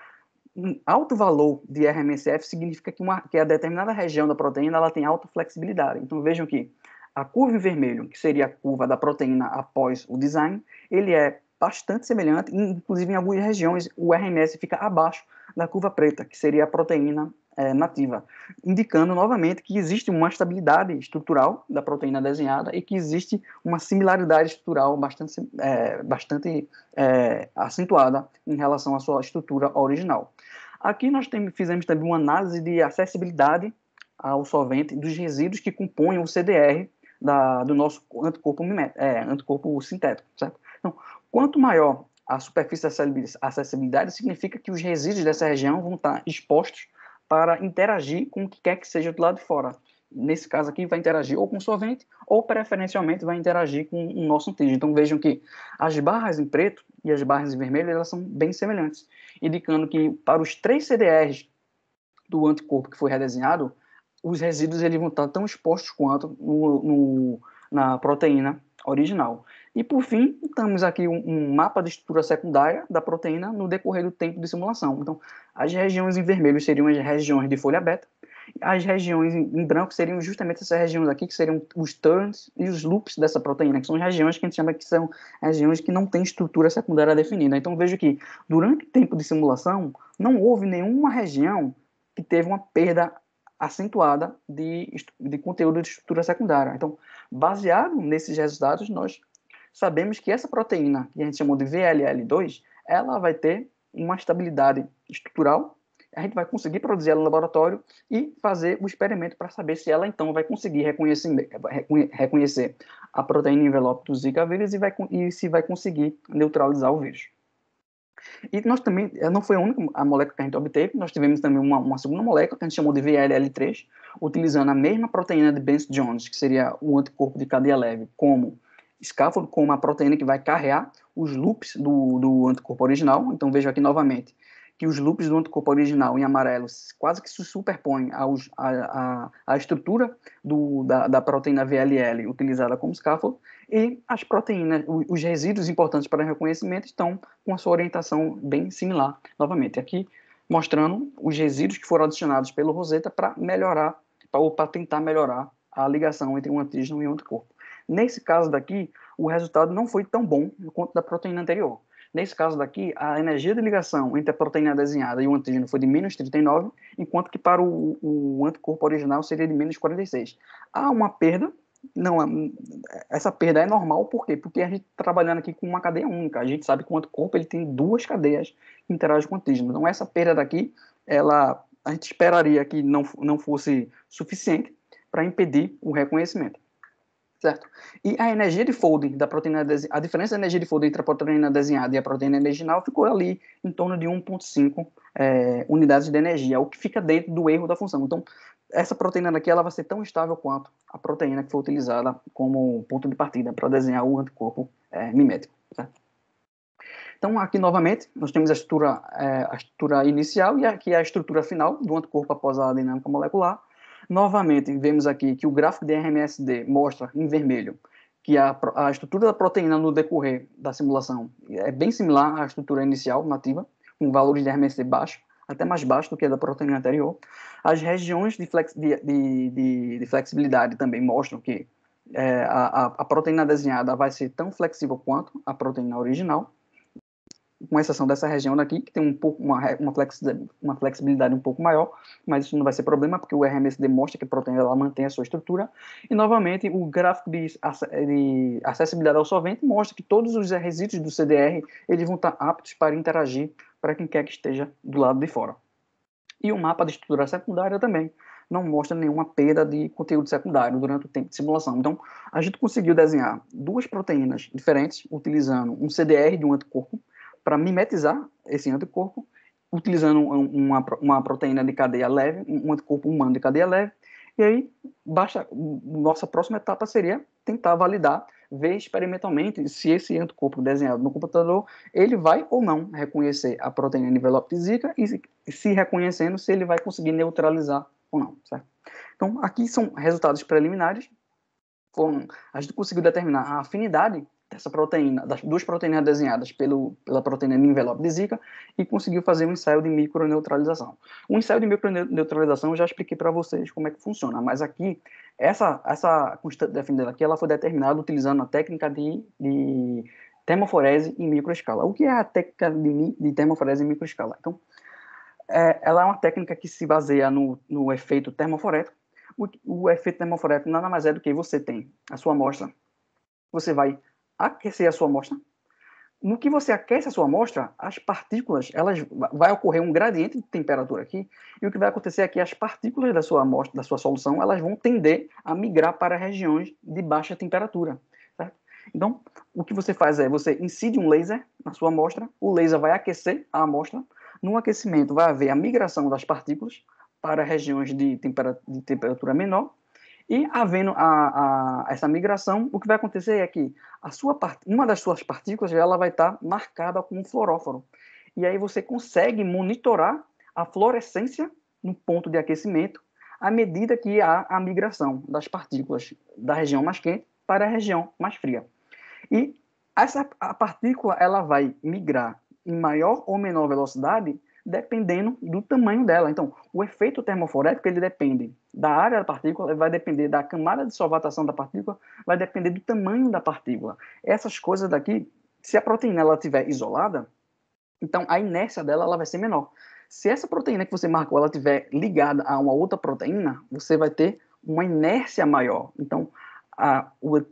S1: um alto valor de RMSF significa que a determinada região da proteína ela tem alta flexibilidade. Então, vejam que a curva em vermelho, que seria a curva da proteína após o design, ele é bastante semelhante, inclusive em algumas regiões o RMS fica abaixo da curva preta, que seria a proteína nativa, indicando novamente que existe uma estabilidade estrutural da proteína desenhada e que existe uma similaridade estrutural bastante acentuada em relação à sua estrutura original. Aqui nós fizemos também uma análise de acessibilidade ao solvente dos resíduos que compõem o CDR do nosso anticorpo sintético, certo? Então, quanto maior a superfície de acessibilidade, significa que os resíduos dessa região vão estar expostos para interagir com o que quer que seja do lado de fora. Nesse caso aqui, vai interagir ou com o solvente, ou preferencialmente vai interagir com o nosso antígeno. Então vejam que as barras em preto e as barras em vermelho, elas são bem semelhantes, indicando que para os 3 CDRs do anticorpo que foi redesenhado, os resíduos eles vão estar tão expostos quanto na proteína original. E, por fim, temos aqui um mapa de estrutura secundária da proteína no decorrer do tempo de simulação. Então, as regiões em vermelho seriam as regiões de folha beta, as regiões em branco seriam justamente essas regiões aqui, que seriam os turns e os loops dessa proteína, que são regiões que a gente chama que são regiões que não têm estrutura secundária definida. Então, vejo que, durante o tempo de simulação, não houve nenhuma região que teve uma perda acentuada de conteúdo de estrutura secundária. Então, baseado nesses resultados, nós sabemos que essa proteína, que a gente chamou de VLL2, ela vai ter uma estabilidade estrutural, a gente vai conseguir produzir ela no laboratório e fazer o experimento para saber se ela, então, vai conseguir reconhecer a proteína envelope do Zika vírus e se vai conseguir neutralizar o vírus. E nós também, não foi a molécula que a gente obteve, nós tivemos também uma segunda molécula que a gente chamou de VLL3, utilizando a mesma proteína de Benz-Jones, que seria o anticorpo de cadeia leve, como scaffold, como a proteína que vai carregar os loops do anticorpo original. Então vejo aqui novamente que os loops do anticorpo original em amarelo quase que se superpõem à estrutura da proteína VLL utilizada como scaffold, e as proteínas, os resíduos importantes para reconhecimento estão com a sua orientação bem similar, novamente. Aqui mostrando os resíduos que foram adicionados pelo Rosetta para melhorar, ou para tentar melhorar a ligação entre um antígeno e um anticorpo. Nesse caso daqui, o resultado não foi tão bom quanto da proteína anterior. Nesse caso daqui, a energia de ligação entre a proteína desenhada e o antígeno foi de menos 39, enquanto que para o anticorpo original seria de menos 46. Há uma perda, essa perda é normal, por quê? Porque a gente está trabalhando aqui com uma cadeia única. A gente sabe que o anticorpo ele tem 2 cadeias que interagem com o antígeno. Então, essa perda daqui, a gente esperaria que não fosse suficiente para impedir o reconhecimento. Certo? E a energia de folding da proteína, a diferença da energia de folding entre a proteína desenhada e a proteína original ficou ali em torno de 1,5 unidades de energia, o que fica dentro do erro da função. Então, essa proteína daqui ela vai ser tão estável quanto a proteína que foi utilizada como ponto de partida para desenhar o anticorpo mimético. Certo? Então, aqui novamente, nós temos a estrutura inicial e aqui a estrutura final do anticorpo após a dinâmica molecular. Novamente, vemos aqui que o gráfico de RMSD mostra, em vermelho, que a estrutura da proteína no decorrer da simulação é bem similar à estrutura inicial nativa, com valores de RMSD baixo, até mais baixo do que a da proteína anterior. As regiões de flexibilidade também mostram que a proteína desenhada vai ser tão flexível quanto a proteína original, com exceção dessa região daqui, que tem uma flexibilidade um pouco maior, mas isso não vai ser problema, porque o RMSD mostra que a proteína ela mantém a sua estrutura. E, novamente, o gráfico de acessibilidade ao solvente mostra que todos os resíduos do CDR eles vão estar aptos para interagir para quem quer que esteja do lado de fora. E o mapa de estrutura secundária também não mostra nenhuma perda de conteúdo secundário durante o tempo de simulação. Então, a gente conseguiu desenhar 2 proteínas diferentes, utilizando um CDR de um anticorpo, para mimetizar esse anticorpo, utilizando uma proteína de cadeia leve, um anticorpo humano de cadeia leve, e aí nossa próxima etapa seria tentar validar, ver experimentalmente se esse anticorpo desenhado no computador, ele vai ou não reconhecer a proteína envelope de Zika, e se reconhecendo, se ele vai conseguir neutralizar ou não, certo? Então, aqui são resultados preliminares, a gente conseguiu determinar a afinidade dessa proteína, das 2 proteínas desenhadas pela proteína de envelope de Zika, e conseguiu fazer um ensaio de microneutralização. O ensaio de microneutralização eu já expliquei para vocês como é que funciona, mas aqui, essa constante definida aqui, ela foi determinada utilizando a técnica de termoforese em microescala. O que é a técnica de termoforese em microescala? Então, Ela é uma técnica que se baseia no efeito termoforético. O efeito termoforético nada mais é do que você tem a sua amostra, você vai aquecer a sua amostra. No que você aquece a sua amostra, as partículas, vai ocorrer um gradiente de temperatura aqui, e o que vai acontecer é que as partículas da sua amostra, da sua solução, elas vão tender a migrar para regiões de baixa temperatura, certo? Então, o que você faz é, você incide um laser na sua amostra, o laser vai aquecer a amostra, no aquecimento vai haver a migração das partículas para regiões de temperatura menor, e havendo essa migração, o que vai acontecer é que uma das suas partículas ela vai estar marcada com um fluoróforo. E aí você consegue monitorar a fluorescência no ponto de aquecimento à medida que há a migração das partículas da região mais quente para a região mais fria. E a partícula ela vai migrar em maior ou menor velocidade dependendo do tamanho dela. Então, o efeito termoforético ele depende da área da partícula, vai depender da camada de solvatação da partícula, vai depender do tamanho da partícula. Essas coisas daqui, se a proteína ela estiver isolada, então a inércia dela ela vai ser menor. Se essa proteína que você marcou ela estiver ligada a uma outra proteína, você vai ter uma inércia maior. Então,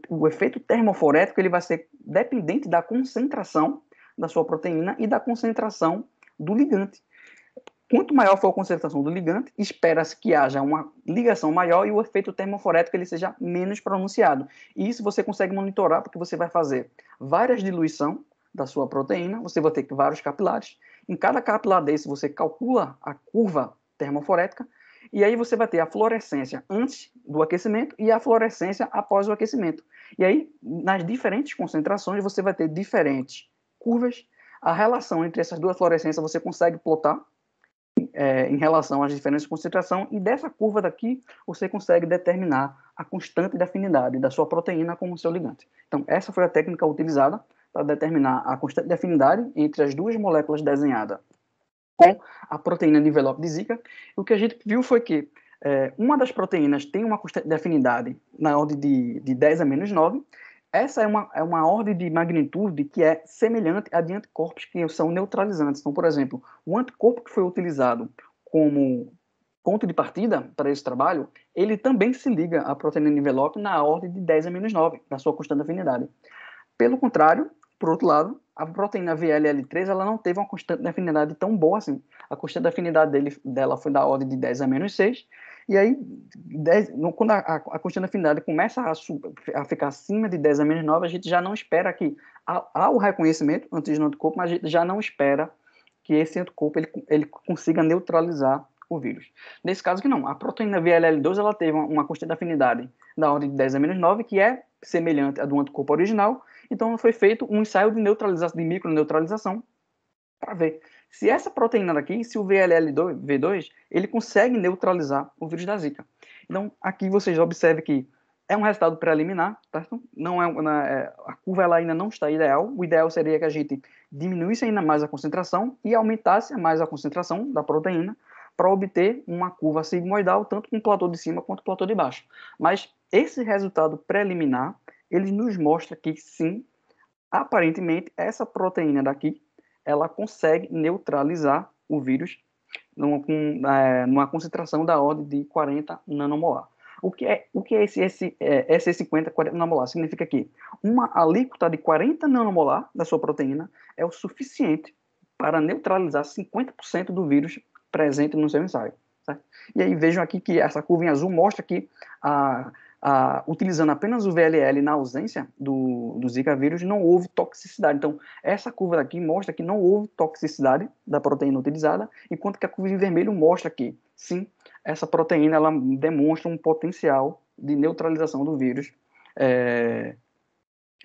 S1: o efeito termoforético ele vai ser dependente da concentração da sua proteína e da concentração do ligante. Quanto maior for a concentração do ligante, espera-se que haja uma ligação maior e o efeito termoforético ele seja menos pronunciado. E isso você consegue monitorar porque você vai fazer várias diluições da sua proteína, você vai ter vários capilares. Em cada capilar desse, você calcula a curva termoforética e aí você vai ter a fluorescência antes do aquecimento e a fluorescência após o aquecimento. E aí, nas diferentes concentrações, você vai ter diferentes curvas. A relação entre essas duas fluorescências você consegue plotar em relação às diferentes concentrações, e dessa curva daqui você consegue determinar a constante de afinidade da sua proteína com o seu ligante. Então, essa foi a técnica utilizada para determinar a constante de afinidade entre as duas moléculas desenhadas com a proteína de envelope de Zika. O que a gente viu foi que uma das proteínas tem uma constante de afinidade na ordem de 10 a menos 9. Essa é uma ordem de magnitude que é semelhante a de anticorpos que são neutralizantes. Então, por exemplo, o anticorpo que foi utilizado como ponto de partida para esse trabalho, ele também se liga à proteína de envelope na ordem de 10 a menos 9, da sua constante de afinidade. Pelo contrário, por outro lado, a proteína VLL3 ela não teve uma constante de afinidade tão boa assim. A constante de afinidade dela foi da ordem de 10 a menos 6. E aí, quando a constante de afinidade começa a ficar acima de 10 a menos 9, a gente já não espera que há o reconhecimento antígeno anticorpo, mas a gente já não espera que esse anticorpo ele consiga neutralizar o vírus. Nesse caso que não, a proteína VLL2 ela teve uma constante de afinidade da ordem de 10 a menos 9, que é semelhante à do anticorpo original. Então foi feito um ensaio de neutralização, de microneutralização, para ver se essa proteína daqui, se o VLL2, ele consegue neutralizar o vírus da Zika. Então aqui vocês observam que é um resultado preliminar, tá? Não a curva ela ainda não está ideal. O ideal seria que a gente diminuísse ainda mais a concentração e aumentasse mais a concentração da proteína para obter uma curva sigmoidal, tanto com o platô de cima quanto com o platô de baixo. Mas esse resultado preliminar, ele nos mostra que sim, aparentemente, essa proteína daqui, ela consegue neutralizar o vírus numa concentração da ordem de 40 nanomolar. O que é esse SE50 40 nanomolar? Significa que uma alíquota de 40 nanomolar da sua proteína é o suficiente para neutralizar 50% do vírus presente no seu ensaio. Certo? E aí vejam aqui que essa curva em azul mostra que utilizando apenas o VLL na ausência do Zika vírus, não houve toxicidade. Então, essa curva daqui mostra que não houve toxicidade da proteína utilizada, enquanto que a curva em vermelho mostra que, sim, essa proteína ela demonstra um potencial de neutralização do vírus,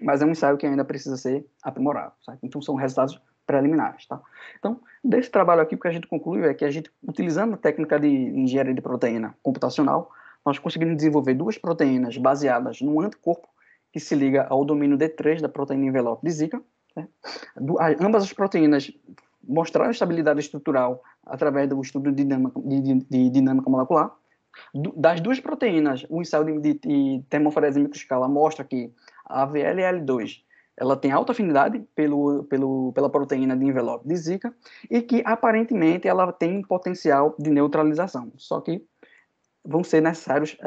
S1: mas é um ensaio que ainda precisa ser aprimorado. Certo? Então, são resultados preliminares. Tá? Então, desse trabalho aqui, o que a gente conclui é que a gente, utilizando a técnica de engenharia de proteína computacional, nós conseguimos desenvolver duas proteínas baseadas num anticorpo que se liga ao domínio D3 da proteína envelope de Zika. Né? Ambas as proteínas mostraram estabilidade estrutural através do estudo de dinâmica molecular. Das duas proteínas, o ensaio de termoforese em microescala mostra que a VLL2 ela tem alta afinidade pela proteína de envelope de Zika e que, aparentemente, ela tem potencial de neutralização. Só que vão ser necessários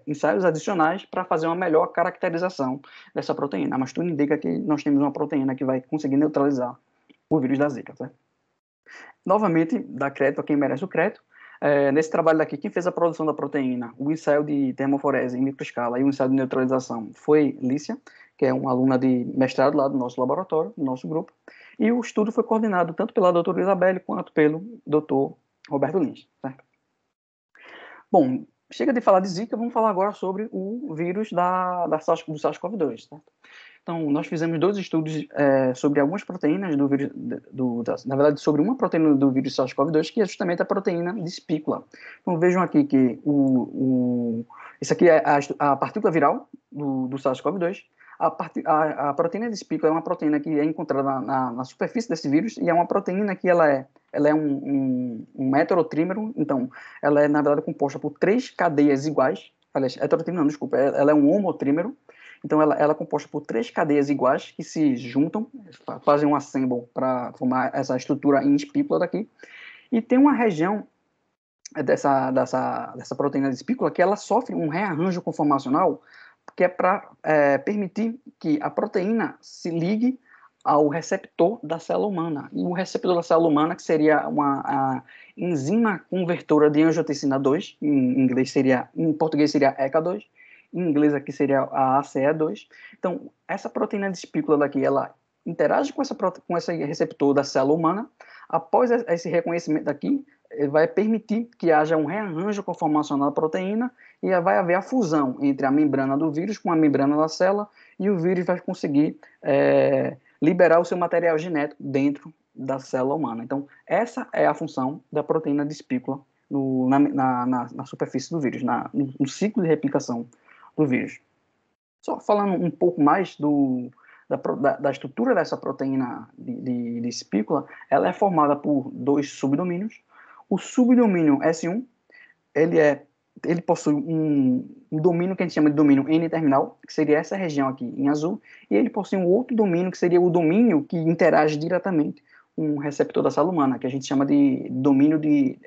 S1: ensaios adicionais para fazer uma melhor caracterização dessa proteína. Mas tudo indica que nós temos uma proteína que vai conseguir neutralizar o vírus da Zika, certo? Novamente, dá crédito a quem merece o crédito. Nesse trabalho daqui, quem fez a produção da proteína, o ensaio de termoforese em microescala e o ensaio de neutralização foi Lícia, que é uma aluna de mestrado lá do nosso laboratório, do nosso grupo, e o estudo foi coordenado tanto pela doutora Isabelle quanto pelo doutor Roberto Lins, certo? Bom, chega de falar de Zika, vamos falar agora sobre o vírus do SARS-CoV-2, certo? Então, nós fizemos 2 estudos sobre algumas proteínas do vírus, na verdade, sobre uma proteína do vírus SARS-CoV-2, que é justamente a proteína de espícula. Então, vejam aqui que isso aqui é a partícula viral do SARS-CoV-2. A proteína de espícula é uma proteína que é encontrada na superfície desse vírus e é uma proteína que ela é um heterotrímero, então, ela é, na verdade, composta por 3 cadeias iguais. Aliás, heterotrímero não, desculpa, ela é um homotrímero. Então, ela é composta por 3 cadeias iguais que se juntam, fazem um assemble para formar essa estrutura em espícula daqui. E tem uma região dessa proteína de espícula que ela sofre um rearranjo conformacional que é para permitir que a proteína se ligue ao receptor da célula humana. E o receptor da célula humana, que seria a enzima convertora de angiotensina 2, em português seria ECA2, em inglês aqui seria a ACE2. Então, essa proteína de espícula daqui, ela interage com esse receptor da célula humana. Após esse reconhecimento daqui, vai permitir que haja um rearranjo conformacional da proteína e vai haver a fusão entre a membrana do vírus com a membrana da célula e o vírus vai conseguir liberar o seu material genético dentro da célula humana. Então, essa é a função da proteína de espícula na superfície do vírus, no ciclo de replicação do vírus. Só falando um pouco mais da estrutura dessa proteína de espícula, ela é formada por 2 subdomínios. O subdomínio S1, ele possui um domínio que a gente chama de domínio N-terminal, que seria essa região aqui em azul, e ele possui um outro domínio, que seria o domínio que interage diretamente com o receptor da célula humana, que a gente chama de domínio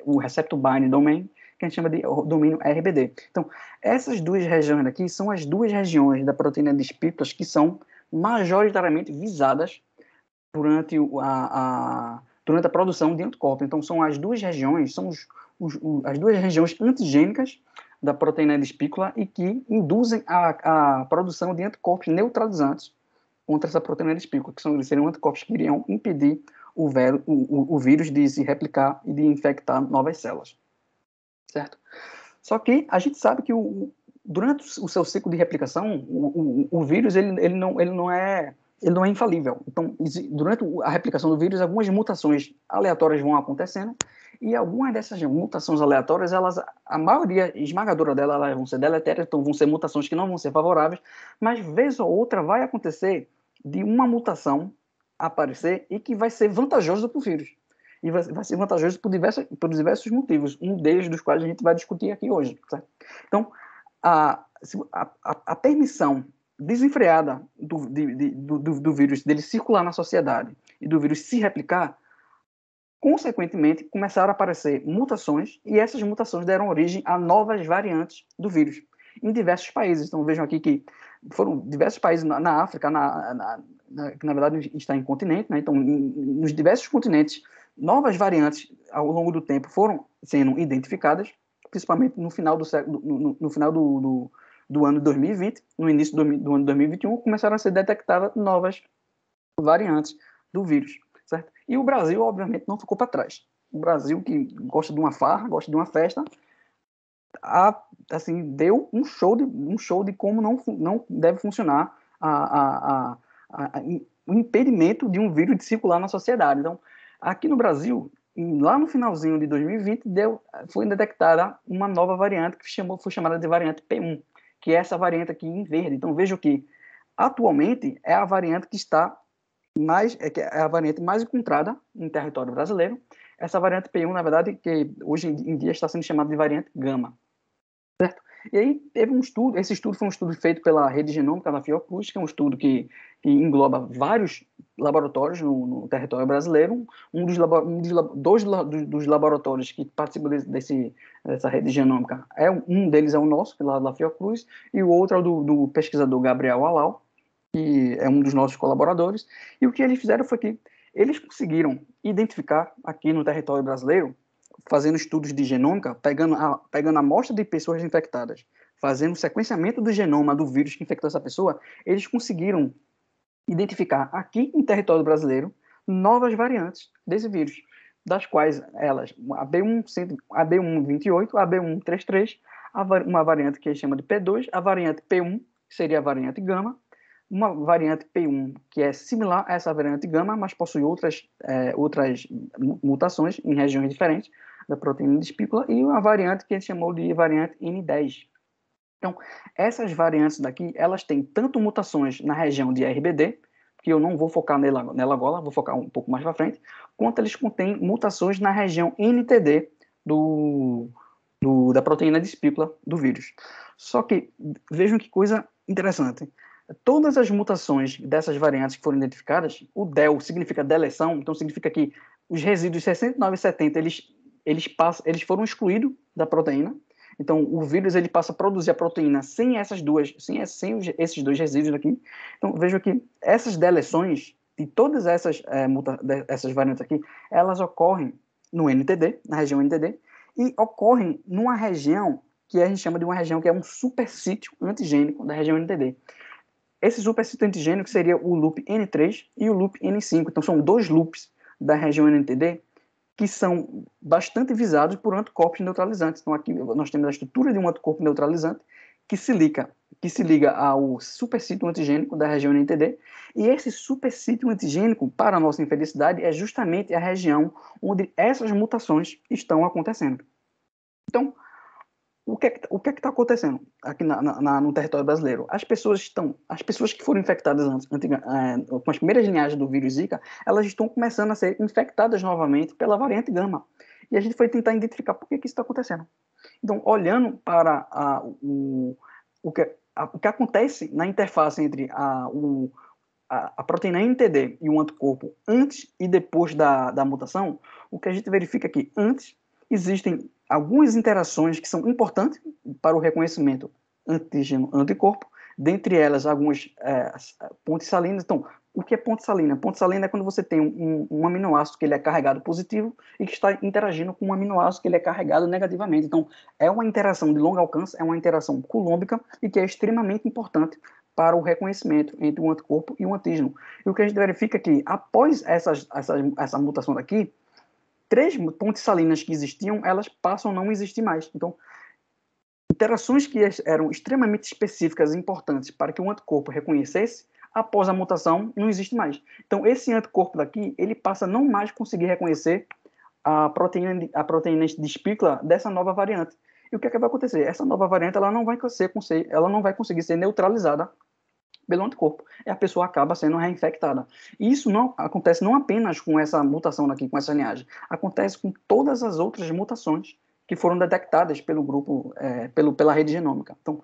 S1: o receptor binding domain, que a gente chama de domínio RBD. Então, essas 2 regiões aqui são as 2 regiões da proteína de espículas que são majoritariamente visadas durante a produção de anticorpos. Então, são as 2 regiões, as 2 regiões antigênicas da proteína de espícula e que induzem a produção de anticorpos neutralizantes contra essa proteína de espícula, que seriam anticorpos que iriam impedir o vírus de se replicar e de infectar novas células. Certo? Só que a gente sabe que durante o seu ciclo de replicação, o vírus ele não é infalível. Então, durante a replicação do vírus, algumas mutações aleatórias vão acontecendo e algumas dessas mutações aleatórias, a maioria esmagadora delas, elas vão ser deletérias, então vão ser mutações que não vão ser favoráveis, mas vez ou outra vai acontecer de uma mutação aparecer e que vai ser vantajoso para o vírus. E vai ser vantajoso por diversos motivos, um deles dos quais a gente vai discutir aqui hoje. Certo? Então, a permissão desenfreada do vírus, dele circular na sociedade e do vírus se replicar, consequentemente, começaram a aparecer mutações e essas mutações deram origem a novas variantes do vírus em diversos países. Então, vejam aqui que foram diversos países na África, que na verdade está em continente, né? Então, nos diversos continentes, novas variantes ao longo do tempo foram sendo identificadas, principalmente no final do ano de 2020, no início do ano de 2021, começaram a ser detectadas novas variantes do vírus, certo? E o Brasil, obviamente, não ficou para trás. O Brasil, que gosta de uma farra, gosta de uma festa, assim, deu um show de como não deve funcionar o impedimento de um vírus de circular na sociedade. Então, aqui no Brasil, lá no finalzinho de 2020, foi detectada uma nova variante que foi chamada de variante P1, que é essa variante aqui em verde. Então, vejo que, atualmente, é a variante que está é a variante mais encontrada em território brasileiro. Essa variante P1, na verdade, que hoje em dia está sendo chamada de variante Gama. Certo? E aí teve um estudo, esse estudo foi um estudo feito pela Rede Genômica da Fiocruz, que é um estudo que engloba vários laboratórios no território brasileiro. Dos laboratórios que participam dessa rede genômica, um deles é o nosso, lá da Fiocruz, e o outro é o do pesquisador Gabriel Halal, que é um dos nossos colaboradores. E o que eles fizeram foi que eles conseguiram identificar aqui no território brasileiro, fazendo estudos de genômica, pegando a amostra de pessoas infectadas, fazendo o sequenciamento do genoma do vírus que infectou essa pessoa, eles conseguiram identificar aqui em território brasileiro novas variantes desse vírus, das quais elas, a B128, a B133, uma variante que chama de P2, a variante P1, que seria a variante gama, uma variante P1 que é similar a essa variante gama, mas possui outras mutações em regiões diferentes da proteína de espícula, e uma variante que a gente chamou de variante N10. Então, essas variantes daqui, elas têm tanto mutações na região de RBD, que eu não vou focar nela agora, vou focar um pouco mais para frente, quanto eles contêm mutações na região NTD da proteína de espícula do vírus. Só que, vejam que coisa interessante. Todas as mutações dessas variantes que foram identificadas, o DEL significa deleção, então significa que os resíduos 69 e 70, eles foram excluídos da proteína. Então, o vírus ele passa a produzir a proteína sem esses dois resíduos aqui. Então, veja que essas deleções de todas essas variantes aqui, elas ocorrem no NTD, na região NTD, e ocorrem numa região que a gente chama de uma região que é um supersítio antigênico da região NTD. Esse supersítio antigênico seria o loop N3 e o loop N5. Então, são dois loops da região NTD que são bastante visados por anticorpos neutralizantes. Então, aqui nós temos a estrutura de um anticorpo neutralizante que se liga ao supersítio antigênico da região NTD, e esse supersítio antigênico, para a nossa infelicidade, é justamente a região onde essas mutações estão acontecendo. Então, o que é que está acontecendo aqui no território brasileiro? As pessoas que foram infectadas com as primeiras linhagens do vírus Zika, elas estão começando a ser infectadas novamente pela variante gama. E a gente foi tentar identificar por que isso está acontecendo. Então, olhando para o que acontece na interface entre a proteína NTD e o anticorpo antes e depois da mutação, o que a gente verifica é que antes existem algumas interações que são importantes para o reconhecimento antígeno-anticorpo, dentre elas algumas pontes salinas. Então, o que é ponte salina? Ponte salina é quando você tem um aminoácido que ele é carregado positivo e que está interagindo com um aminoácido que ele é carregado negativamente. Então, é uma interação de longo alcance, é uma interação colômbica e que é extremamente importante para o reconhecimento entre o anticorpo e o antígeno. E o que a gente verifica é que, após essa mutação daqui, 3 pontes salinas que existiam, elas passam a não existir mais. Então, interações que eram extremamente específicas e importantes para que o anticorpo reconhecesse, após a mutação, não existe mais. Então, esse anticorpo daqui, ele passa a não mais conseguir reconhecer a proteína de espícula dessa nova variante. E o que é que vai acontecer? Essa nova variante ela não vai conseguir ser neutralizada pelo anticorpo. E a pessoa acaba sendo reinfectada. E isso não acontece não apenas com essa mutação aqui, com essa linhagem. Acontece com todas as outras mutações que foram detectadas pelo grupo, pela rede genômica. Então,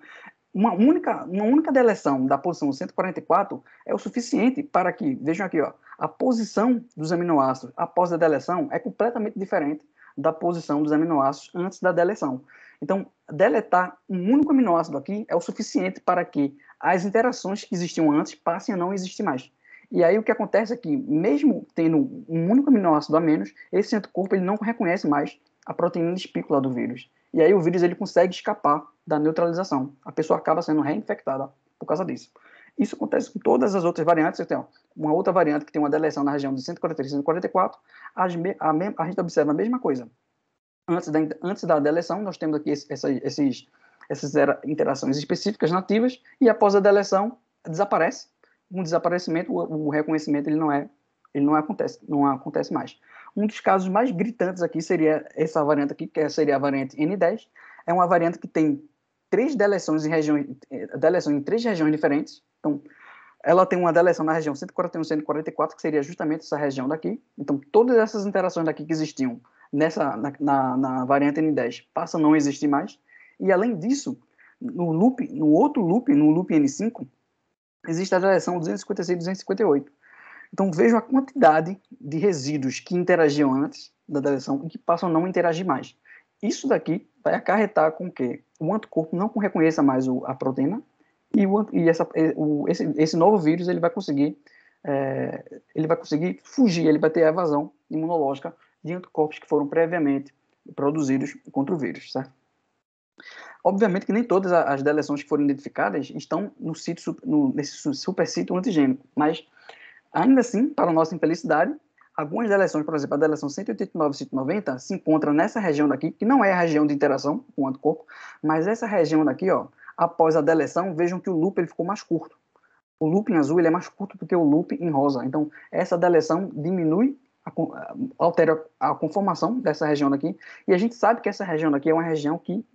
S1: uma única deleção da posição 144 é o suficiente para que, vejam aqui, ó, a posição dos aminoácidos após a deleção é completamente diferente da posição dos aminoácidos antes da deleção. Então, deletar um único aminoácido aqui é o suficiente para que as interações que existiam antes passem a não existir mais. E aí o que acontece é que, mesmo tendo um único aminoácido a menos, esse anticorpo ele não reconhece mais a proteína de espícula do vírus. E aí o vírus ele consegue escapar da neutralização. A pessoa acaba sendo reinfectada por causa disso. Isso acontece com todas as outras variantes. Tem uma outra variante que tem uma deleção na região de 143 e 144, a gente observa a mesma coisa. Antes da deleção, nós temos aqui essas interações específicas nativas, e após a deleção, desaparece. Com o desaparecimento, o reconhecimento não acontece mais. Um dos casos mais gritantes aqui seria essa variante aqui, que seria a variante N10. É uma variante que tem 3 deleções em 3 regiões diferentes. Então, ela tem uma deleção na região 141 e 144, que seria justamente essa região daqui. Então, todas essas interações daqui que existiam na variante N10 passam a não existir mais. E, além disso, No outro loop, no loop N5, existe a deleção 256 e 258. Então, vejam a quantidade de resíduos que interagiam antes da deleção e que passam a não interagir mais. Isso daqui vai acarretar com que o anticorpo não reconheça mais a proteína e esse novo vírus ele vai conseguir fugir, ele vai ter a evasão imunológica de anticorpos que foram previamente produzidos contra o vírus, certo? Obviamente que nem todas as deleções que foram identificadas estão nesse supersítio antigênico, mas ainda assim, para nossa infelicidade, algumas deleções, por exemplo, a deleção 189 e 190, se encontra nessa região daqui, que não é a região de interação com o anticorpo, mas essa região daqui, ó, após a deleção, vejam que o loop ele ficou mais curto. O loop em azul ele é mais curto do que o loop em rosa. Então, essa deleção diminui, altera a conformação dessa região daqui, e a gente sabe que essa região daqui é uma região que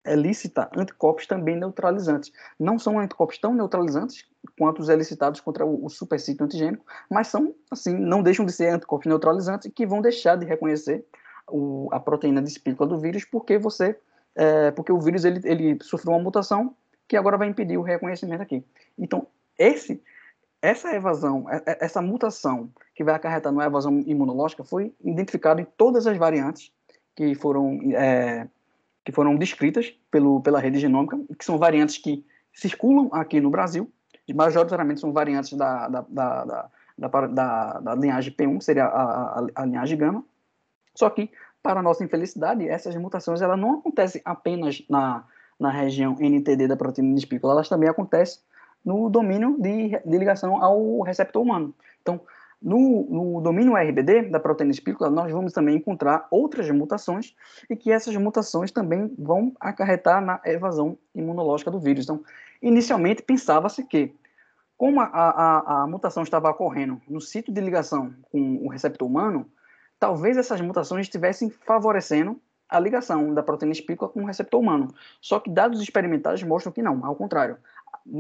S1: elicita anticorpos também neutralizantes. Não são anticorpos tão neutralizantes quanto os elicitados contra o supersítio antigênico, mas são, assim, não deixam de ser anticorpos neutralizantes que vão deixar de reconhecer a proteína de espícula do vírus porque o vírus ele sofreu uma mutação que agora vai impedir o reconhecimento aqui. Então, essa mutação que vai acarretar numa evasão imunológica foi identificada em todas as variantes que foram descritas pela rede genômica, que são variantes que circulam aqui no Brasil, majoritariamente são variantes da linhagem P1, que seria a linhagem gama, só que, para nossa infelicidade, essas mutações elas não acontecem apenas na região NTD da proteína de espícula, elas também acontecem no domínio de ligação ao receptor humano. Então, no domínio RBD da proteína de espícula, nós vamos também encontrar outras mutações e que essas mutações também vão acarretar na evasão imunológica do vírus. Então, inicialmente pensava-se que, como a mutação estava ocorrendo no sítio de ligação com o receptor humano, talvez essas mutações estivessem favorecendo a ligação da proteína espícula com o receptor humano. Só que dados experimentais mostram que não, ao contrário.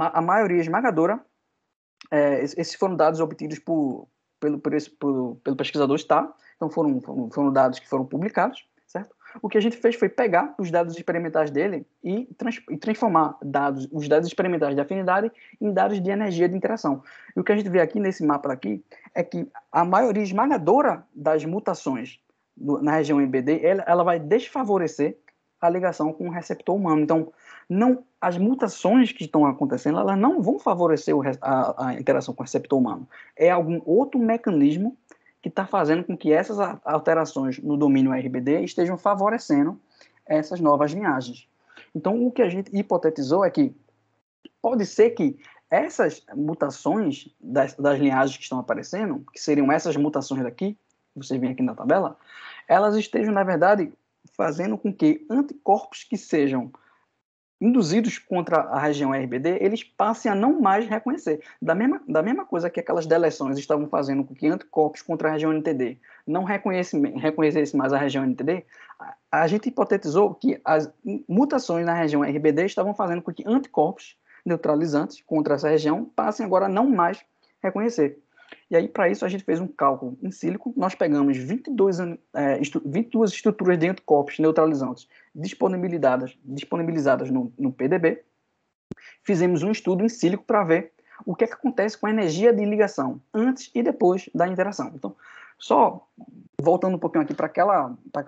S1: A maioria esmagadora, esses foram dados obtidos pelo pesquisador Starr, então foram dados que foram publicados, certo? O que a gente fez foi pegar os dados experimentais dele e transformar os dados experimentais de afinidade em dados de energia de interação. E o que a gente vê aqui nesse mapa aqui é que a maioria esmagadora das mutações na região EBD, ela vai desfavorecer a ligação com o receptor humano. Então, as mutações que estão acontecendo, elas não vão favorecer a interação com o receptor humano. É algum outro mecanismo que está fazendo com que essas alterações no domínio RBD estejam favorecendo essas novas linhagens. Então, o que a gente hipotetizou é que pode ser que essas mutações das linhagens que estão aparecendo, que seriam essas mutações daqui, você vê aqui na tabela, elas estejam, na verdade, fazendo com que anticorpos que sejam induzidos contra a região RBD, eles passem a não mais reconhecer. Da mesma coisa que aquelas deleções estavam fazendo com que anticorpos contra a região NTD não reconhecessem mais a região NTD, a gente hipotetizou que as mutações na região RBD estavam fazendo com que anticorpos neutralizantes contra essa região passem agora a não mais reconhecer. E aí, para isso, a gente fez um cálculo em sílico. Nós pegamos 22 estruturas de anticorpos neutralizantes disponibilizadas no PDB. Fizemos um estudo em sílico para ver o que acontece com a energia de ligação antes e depois da interação. Então, só voltando um pouquinho aqui para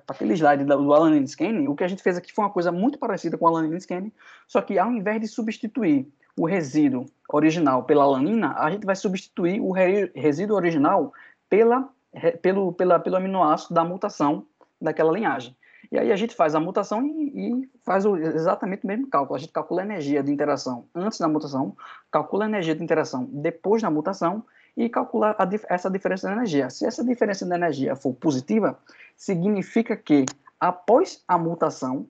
S1: aquele slide do alanine scanning, o que a gente fez aqui foi uma coisa muito parecida com o alanine scanning, só que ao invés de substituir o resíduo original pela alanina, a gente vai substituir o resíduo original pelo aminoácido da mutação daquela linhagem. E aí a gente faz a mutação e faz exatamente o mesmo cálculo. A gente calcula a energia de interação antes da mutação, calcula a energia de interação depois da mutação e calcula essa diferença de energia. Se essa diferença de energia for positiva, significa que após a mutação,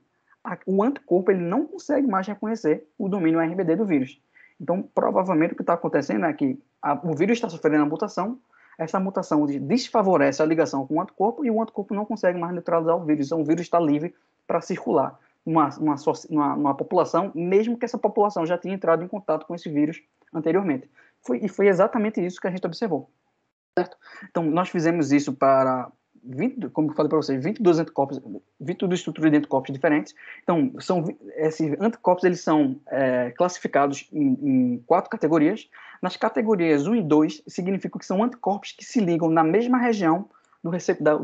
S1: o anticorpo ele não consegue mais reconhecer o domínio RBD do vírus. Então, provavelmente o que está acontecendo é que o vírus está sofrendo a mutação, essa mutação desfavorece a ligação com o anticorpo e o anticorpo não consegue mais neutralizar o vírus. Então, o vírus está livre para circular numa população, mesmo que essa população já tenha entrado em contato com esse vírus anteriormente. Foi exatamente isso que a gente observou. Certo? Então, nós fizemos isso para 20, como eu falei para vocês, 22 anticorpos, 22 estruturas de anticorpos diferentes. Então, esses anticorpos eles são classificados em 4 categorias. Nas categorias 1 e 2, significa que são anticorpos que se ligam na mesma região do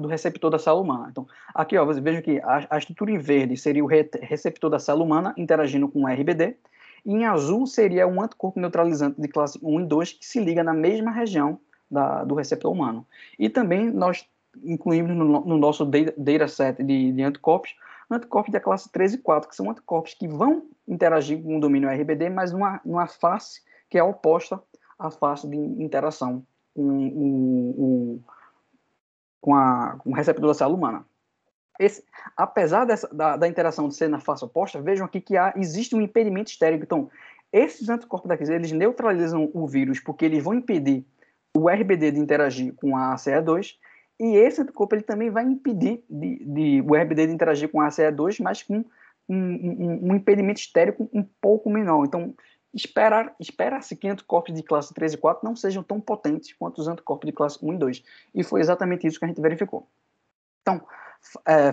S1: receptor da célula humana. Então, aqui, ó, você veja que a estrutura em verde seria o receptor da célula humana interagindo com o RBD, e em azul seria um anticorpo neutralizante de classe 1 e 2 que se liga na mesma região do receptor humano. E também nós incluímos no nosso dataset de anticorpos da classe 3 e 4, que são anticorpos que vão interagir com o domínio RBD, mas numa face que é oposta à face de interação com o receptor da célula humana. Apesar da interação de ser na face oposta, vejam aqui que existe um impedimento estérico. Então, esses anticorpos daqui, eles neutralizam o vírus porque eles vão impedir o RBD de interagir com a ACE2, e esse anticorpo ele também vai impedir o RBD de interagir com a ACE2, mas com um impedimento estérico um pouco menor. Então, espera-se que anticorpos de classe 3 e 4 não sejam tão potentes quanto os anticorpos de classe 1 e 2. E foi exatamente isso que a gente verificou. Então,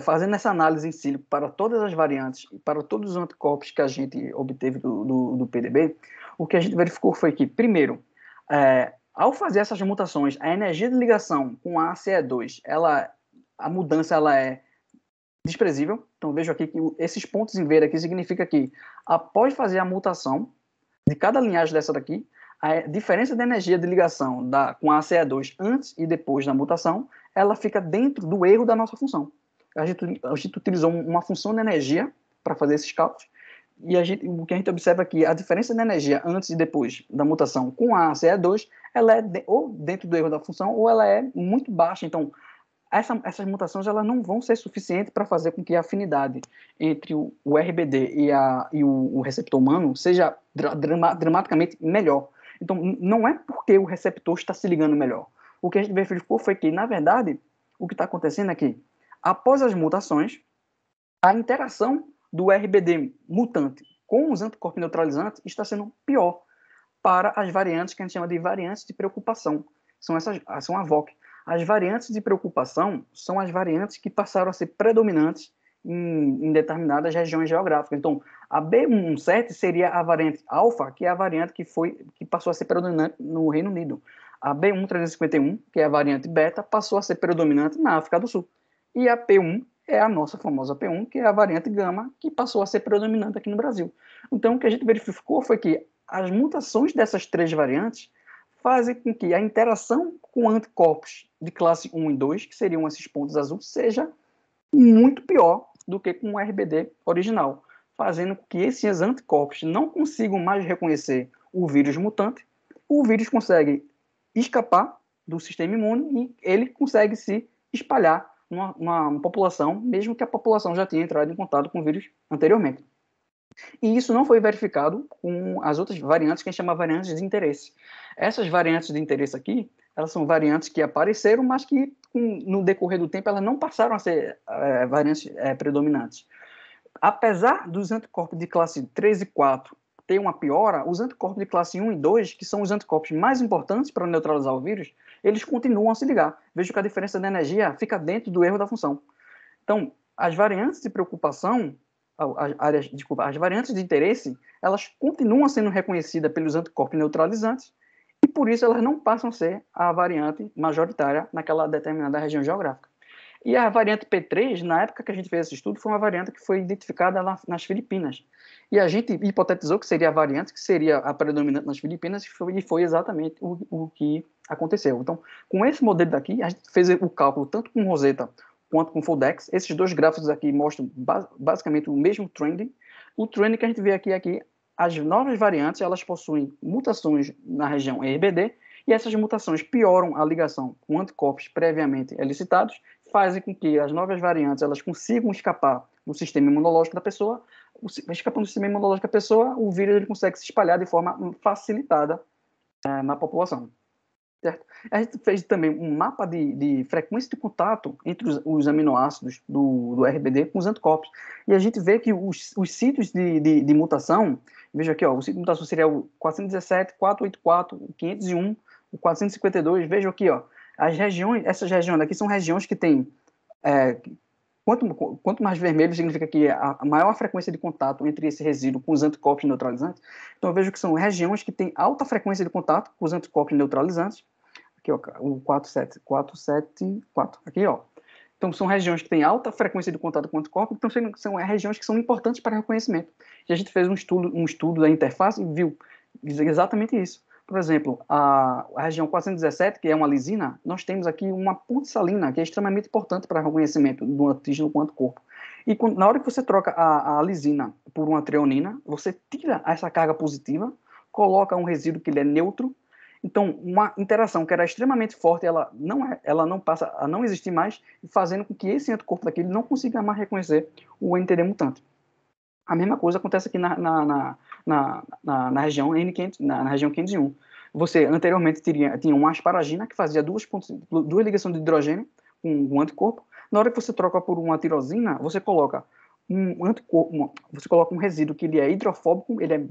S1: fazendo essa análise em si para todas as variantes, para todos os anticorpos que a gente obteve do PDB, o que a gente verificou foi que, primeiro, ao fazer essas mutações, a energia de ligação com a ACE2, a mudança ela é desprezível. Então, vejo aqui que esses pontos em verde aqui significa que, após fazer a mutação de cada linhagem dessa daqui, a diferença de energia de ligação com a ACE2 antes e depois da mutação, ela fica dentro do erro da nossa função. A gente utilizou uma função de energia para fazer esses cálculos, e o que a gente observa aqui, a diferença de energia antes e depois da mutação com a ACE2, ela é ou dentro do erro da função, ou ela é muito baixa. Então, essas mutações elas não vão ser suficientes para fazer com que a afinidade entre o RBD e o receptor humano seja dramaticamente melhor. Então, não é porque o receptor está se ligando melhor. O que a gente verificou foi que, na verdade, o que está acontecendo é que, após as mutações, a interação do RBD mutante com os anticorpos neutralizantes está sendo pior para as variantes que a gente chama de variantes de preocupação. São a VOC. As variantes de preocupação são as variantes que passaram a ser predominantes em determinadas regiões geográficas. Então, a B117 seria a variante alfa, que é a variante que passou a ser predominante no Reino Unido. A B1351, que é a variante beta, passou a ser predominante na África do Sul. E a P1 é a nossa famosa P1, que é a variante gama, que passou a ser predominante aqui no Brasil. Então, o que a gente verificou foi que as mutações dessas 3 variantes fazem com que a interação com anticorpos de classe 1 e 2, que seriam esses pontos azuis, seja muito pior do que com o RBD original, fazendo com que esses anticorpos não consigam mais reconhecer o vírus mutante. O vírus consegue escapar do sistema imune e ele consegue se espalhar numa população, mesmo que a população já tenha entrado em contato com o vírus anteriormente. E isso não foi verificado com as outras variantes que a gente chama de variantes de interesse. Essas variantes de interesse aqui, elas são variantes que apareceram, mas que no decorrer do tempo elas não passaram a ser variantes predominantes. Apesar dos anticorpos de classe 3 e 4 ter uma piora, os anticorpos de classe 1 e 2, que são os anticorpos mais importantes para neutralizar o vírus, eles continuam a se ligar. Vejo que a diferença de energia fica dentro do erro da função. Então, as variantes de preocupação, as variantes de interesse, elas continuam sendo reconhecidas pelos anticorpos neutralizantes e, por isso, elas não passam a ser a variante majoritária naquela determinada região geográfica. E a variante P3, na época que a gente fez esse estudo, foi uma variante que foi identificada nas Filipinas. E a gente hipotetizou que seria a variante que seria a predominante nas Filipinas, e foi exatamente o que aconteceu. Então, com esse modelo daqui, a gente fez o cálculo tanto com Rosetta quanto com Foldex. Esses 2 gráficos aqui mostram basicamente o mesmo trend. O trend que a gente vê aqui é que as novas variantes, elas possuem mutações na região RBD, e essas mutações pioram a ligação com anticorpos previamente elicitados, fazem com que as novas variantes elas consigam escapar do sistema imunológico da pessoa. Escapando do sistema imunológico da pessoa, o vírus ele consegue se espalhar de forma facilitada na população. Certo? A gente fez também um mapa de frequência de contato entre os aminoácidos do RBD com os anticorpos. E a gente vê que os sítios de mutação, veja aqui, ó, o sítio de mutação seria o 417, 484, o 501, o 452, veja aqui, ó, essas regiões aqui são regiões que têm quanto mais vermelho significa que a maior frequência de contato entre esse resíduo com os anticorpos neutralizantes. Então, eu vejo que são regiões que têm alta frequência de contato com os anticorpos neutralizantes. Aqui, ó, o 474, aqui, ó. Então, são regiões que têm alta frequência de contato com o anticorpo, então são regiões que são importantes para reconhecimento. E a gente fez um estudo da interface e viu exatamente isso. Por exemplo, a região 417, que é uma lisina, nós temos aqui uma ponte salina, que é extremamente importante para o reconhecimento do antígeno com anticorpo. E na hora que você troca a lisina por uma treonina, você tira essa carga positiva, coloca um resíduo que ele é neutro. Então, uma interação que era extremamente forte, ela não passa a não existir mais, fazendo com que esse anticorpo daquele não consiga mais reconhecer o NTD mutante. A mesma coisa acontece aqui na região N500, na região 501. Você anteriormente tinha uma asparagina que fazia duas ligações de hidrogênio com um anticorpo. Na hora que você troca por uma tirosina, você coloca você coloca um resíduo que ele é hidrofóbico, ele é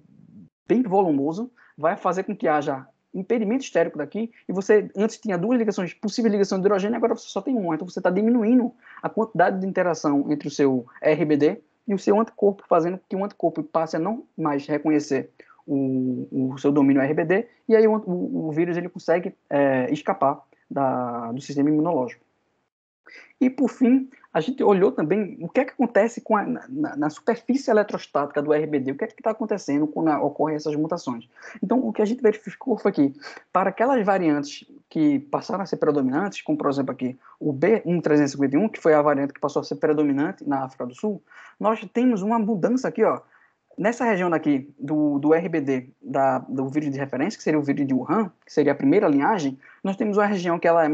S1: bem volumoso, vai fazer com que haja impedimento estérico daqui, e você antes tinha duas ligações, possível ligação de hidrogênio, agora você só tem uma. Então você está diminuindo a quantidade de interação entre o seu RBD e o seu anticorpo, fazendo com que o anticorpo passe a não mais reconhecer o seu domínio RBD, e aí o vírus ele consegue escapar do sistema imunológico. E, por fim, a gente olhou também o que é que acontece na superfície eletrostática do RBD, o que é que está acontecendo quando ocorrem essas mutações. Então, o que a gente verificou foi que, para aquelas variantes que passaram a ser predominantes, como, por exemplo, aqui o B1351, que foi a variante que passou a ser predominante na África do Sul, nós temos uma mudança aqui, ó, nessa região daqui do RBD, do vírus de referência, que seria o vírus de Wuhan, que seria a primeira linhagem, nós temos uma região que ela é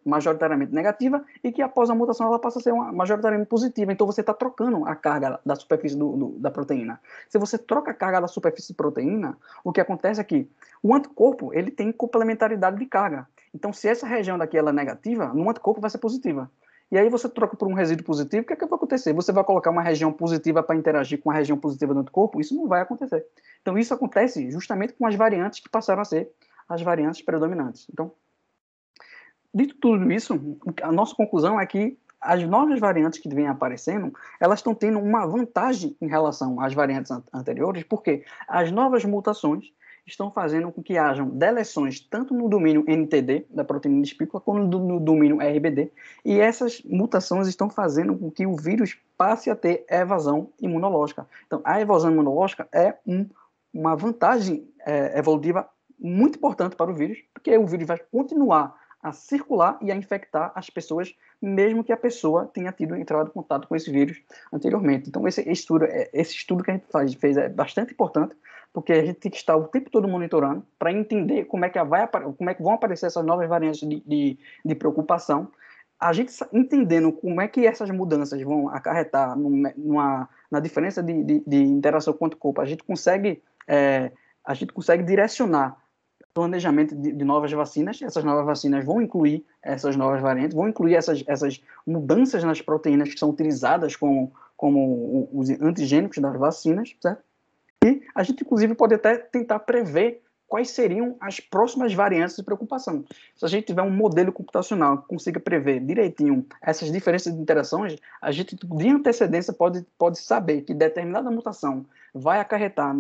S1: majoritariamente negativa e que após a mutação ela passa a ser majoritariamente positiva. Então você está trocando a carga da superfície da proteína. Se você troca a carga da superfície de proteína, o que acontece é que o anticorpo ele tem complementaridade de carga. Então se essa região daqui ela é negativa, no anticorpo vai ser positiva. E aí você troca por um resíduo positivo, o que é que vai acontecer? Você vai colocar uma região positiva para interagir com a região positiva do anticorpo? Isso não vai acontecer. Então isso acontece justamente com as variantes que passaram a ser as variantes predominantes. Então, dito tudo isso, a nossa conclusão é que as novas variantes que vêm aparecendo, elas estão tendo uma vantagem em relação às variantes anteriores, porque as novas mutações estão fazendo com que hajam deleções tanto no domínio NTD, da proteína de espícula, quanto no domínio RBD, e essas mutações estão fazendo com que o vírus passe a ter evasão imunológica. Então, a evasão imunológica é uma vantagem evolutiva muito importante para o vírus, porque o vírus vai continuar a circular e a infectar as pessoas, mesmo que a pessoa tenha tido entrado em contato com esse vírus anteriormente. Então, esse estudo que a gente fez é bastante importante, porque a gente tem que estar o tempo todo monitorando para entender como é que vão aparecer essas novas variantes de preocupação. A gente entendendo como é que essas mudanças vão acarretar na diferença de interação com o anticorpo, a gente consegue direcionar planejamento de novas vacinas. Essas novas vacinas vão incluir essas novas variantes, vão incluir essas mudanças nas proteínas que são utilizadas como os antigênicos das vacinas, certo? E a gente, inclusive, pode até tentar prever quais seriam as próximas variantes de preocupação. Se a gente tiver um modelo computacional que consiga prever direitinho essas diferenças de interações, a gente, de antecedência, pode saber que determinada mutação vai acarretar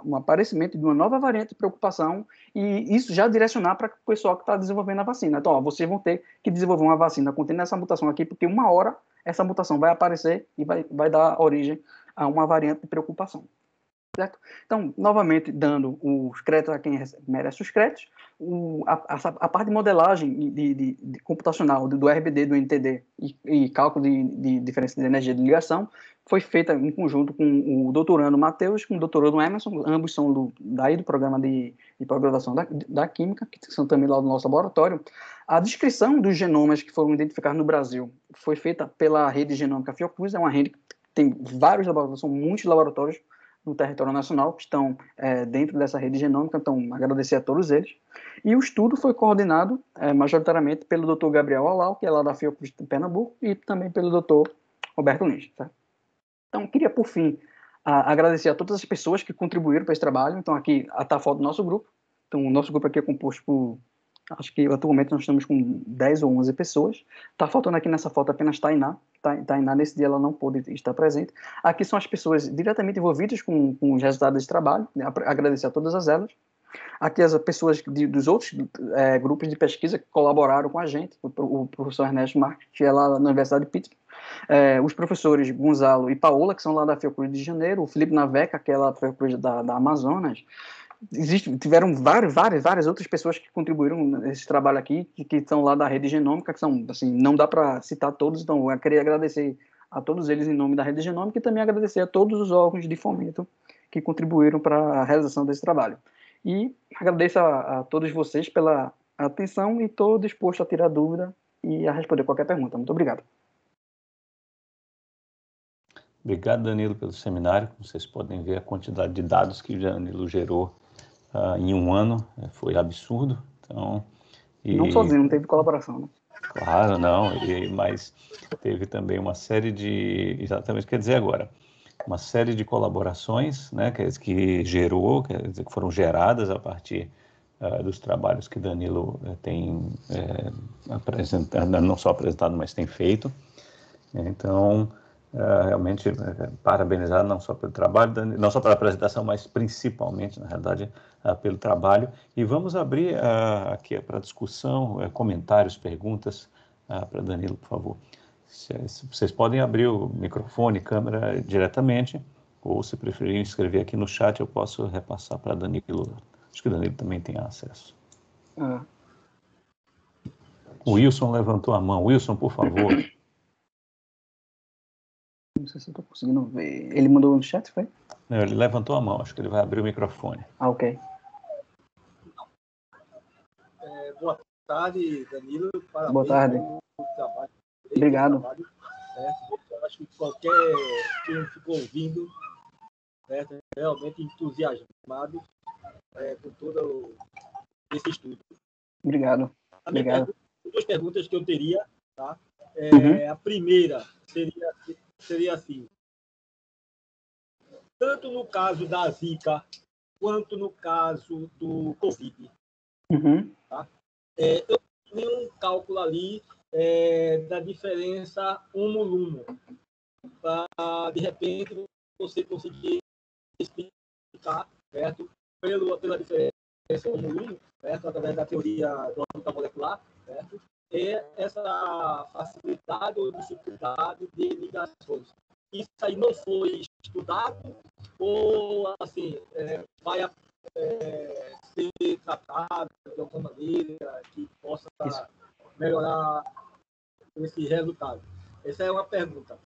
S1: no aparecimento de uma nova variante de preocupação e isso já direcionar para o pessoal que está desenvolvendo a vacina. Então, vocês vão ter que desenvolver uma vacina contendo essa mutação aqui, porque uma hora essa mutação vai aparecer e vai dar origem a uma variante de preocupação. Certo? Então, novamente, dando os créditos a quem merece os créditos, a parte de modelagem de computacional do RBD, do NTD e cálculo de diferença de energia de ligação foi feita em conjunto com o doutorando Matheus e com o doutorando Emerson, ambos são do programa de pós-graduação da Química, que são também lá do nosso laboratório. A descrição dos genomas que foram identificados no Brasil foi feita pela rede genômica Fiocruz, é uma rede que tem vários laboratórios, são muitos laboratórios no território nacional, que estão dentro dessa rede genômica, então agradecer a todos eles. E o estudo foi coordenado majoritariamente pelo Dr. Gabriel Alau, que é lá da Fiocruz de Pernambuco, e também pelo Dr. Roberto Lins. Tá? Então, queria, por fim, agradecer a todas as pessoas que contribuíram para esse trabalho. Então, aqui está a foto do nosso grupo. Então, o nosso grupo aqui é composto por Acho que atualmente nós estamos com 10 ou 11 pessoas. Está faltando aqui nessa foto apenas Tainá. Tainá, nesse dia, ela não pôde estar presente. Aqui são as pessoas diretamente envolvidas com os resultados desse trabalho. Né? Agradecer a todas elas. Aqui as pessoas dos outros grupos de pesquisa que colaboraram com a gente. O professor Ernesto Marques, que é lá na Universidade de Pittsburgh. Os professores Gonzalo e Paola, que são lá da Fiocruz de Janeiro. O Felipe Naveca, que é lá da Fiocruz da Amazonas. Tiveram várias outras pessoas que contribuíram nesse trabalho aqui, que estão lá da Rede Genômica, que são, assim, não dá para citar todos, então eu queria agradecer a todos eles em nome da Rede Genômica e também agradecer a todos os órgãos de fomento que contribuíram para a realização desse trabalho. E agradeço a todos vocês pela atenção e estou disposto a tirar dúvida e a responder qualquer pergunta. Muito obrigado.
S2: Obrigado, Danilo, pelo seminário. Como vocês podem ver, a quantidade de dados que o Danilo gerou em um ano foi absurdo. Então,
S1: não sozinho, não teve colaboração, né?
S2: Claro, não, mas teve também uma série de, exatamente, quer dizer agora, uma série de colaborações, né, que gerou, quer dizer, que foram geradas a partir dos trabalhos que Danilo tem apresentado, não só apresentado, mas tem feito. Então, realmente parabenizar não só pelo trabalho, não só pela apresentação, mas principalmente, na realidade, pelo trabalho. E vamos abrir aqui para discussão, comentários, perguntas para Danilo, por favor. Vocês podem abrir o microfone, câmera diretamente, ou se preferirem escrever aqui no chat, eu posso repassar para Danilo. Acho que o Danilo também tem acesso. O Wilson levantou a mão. Wilson, por favor.
S1: Não sei se eu estou conseguindo ver. Ele mandou no chat, foi?
S2: Não, ele levantou a mão, acho que ele vai abrir o microfone.
S1: Ok.
S3: Boa tarde, Danilo. Parabéns.
S1: Boa tarde.
S3: Pelo trabalho.
S1: Obrigado.
S3: Eu acho que qualquer quem ficou ouvindo realmente entusiasmado com todo esse estudo.
S1: Obrigado.
S3: Duas perguntas que eu teria, tá? A primeira seria assim: tanto no caso da Zika quanto no caso do Covid, tá? Eu tenho um cálculo ali da diferença homo-lumo, para de repente você conseguir explicar, certo? Pela diferença homo-lumo, certo? Através da teoria da órbita molecular, certo? Essa facilidade ou dificuldade de ligações. Isso aí não foi estudado ou, assim, vai ser tratado de alguma maneira que possa melhorar esse resultado? Essa é uma pergunta.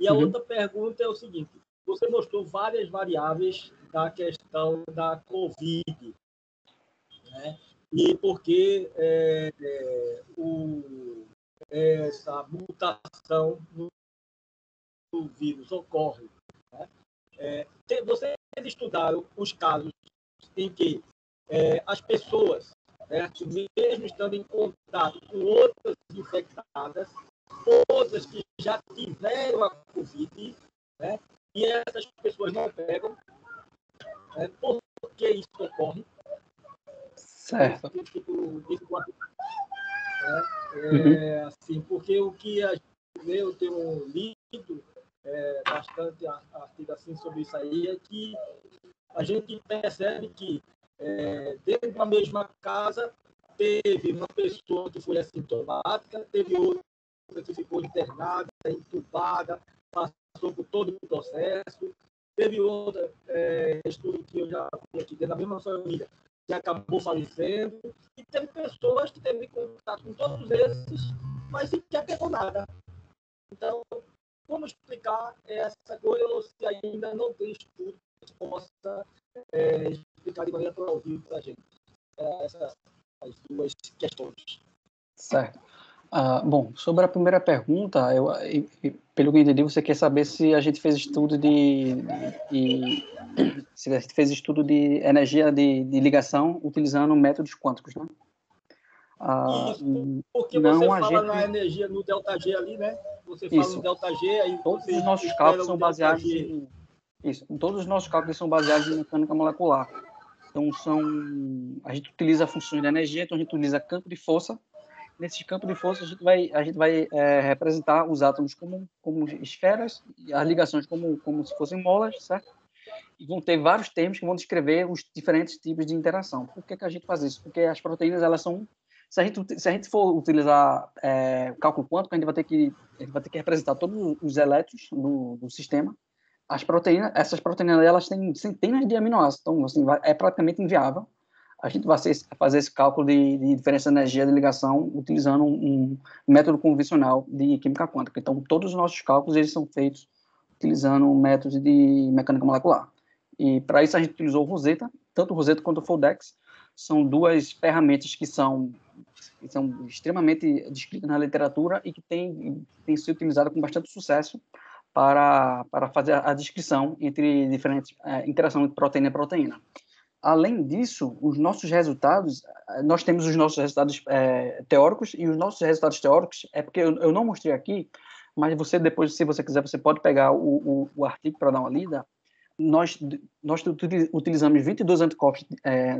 S3: E a outra pergunta é o seguinte: você mostrou várias variáveis da questão da Covid, né? E porque essa mutação do vírus ocorre, né? Vocês estudaram os casos em que as pessoas, certo, mesmo estando em contato com outras infectadas, outras que já tiveram a Covid, né, e essas pessoas não pegam, por que isso ocorre?
S1: Certo.
S3: Assim, porque o que eu tenho lido bastante artigo assim sobre isso aí é que a gente percebe que dentro da mesma casa teve uma pessoa que foi assintomática, teve outra que ficou internada, entubada, passou por todo o processo, teve outra estudo que eu já vi aqui dentro da mesma família que acabou falecendo, e teve pessoas que teve contato com todos esses, mas sem que pegou nada. Então, como explicar essa coisa, ou se ainda não tem estudo que possa explicar de maneira plausível para a gente essas as duas questões? Certo.
S1: Bom, sobre a primeira pergunta, pelo que eu entendi, você quer saber se a gente fez estudo se a gente fez estudo de energia de ligação utilizando métodos quânticos, né?
S3: Isso, porque você fala na energia no ΔG ali, né? Você fala no ΔG, aí
S1: todos os nossos cálculos são baseados em... Isso, todos os nossos cálculos são baseados em mecânica molecular. Então, a gente utiliza funções de energia, então a gente utiliza campo de força. Nesse campo de força, a gente vai representar os átomos como esferas, e as ligações como se fossem molas, certo? E vão ter vários termos que vão descrever os diferentes tipos de interação. Por que a gente faz isso? Porque as proteínas, elas são... Se a gente for utilizar o cálculo quântico, a gente vai ter que representar todos os elétrons do sistema. Essas proteínas, elas têm centenas de aminoácidos, então assim, é praticamente inviável a gente vai fazer esse cálculo de diferença de energia de ligação utilizando um método convencional de química quântica. Então, todos os nossos cálculos eles são feitos utilizando métodos de mecânica molecular. E para isso a gente utilizou o Rosetta, tanto o Rosetta quanto o Foldex. São duas ferramentas que são extremamente descritas na literatura e que têm sido utilizadas com bastante sucesso para fazer a descrição entre diferentes interações de proteína e proteína. Além disso, os nossos resultados, nós temos os nossos resultados teóricos, e os nossos resultados teóricos, porque eu não mostrei aqui, mas você depois, se você quiser, você pode pegar o artigo para dar uma lida. Nós utilizamos 22 anticorpos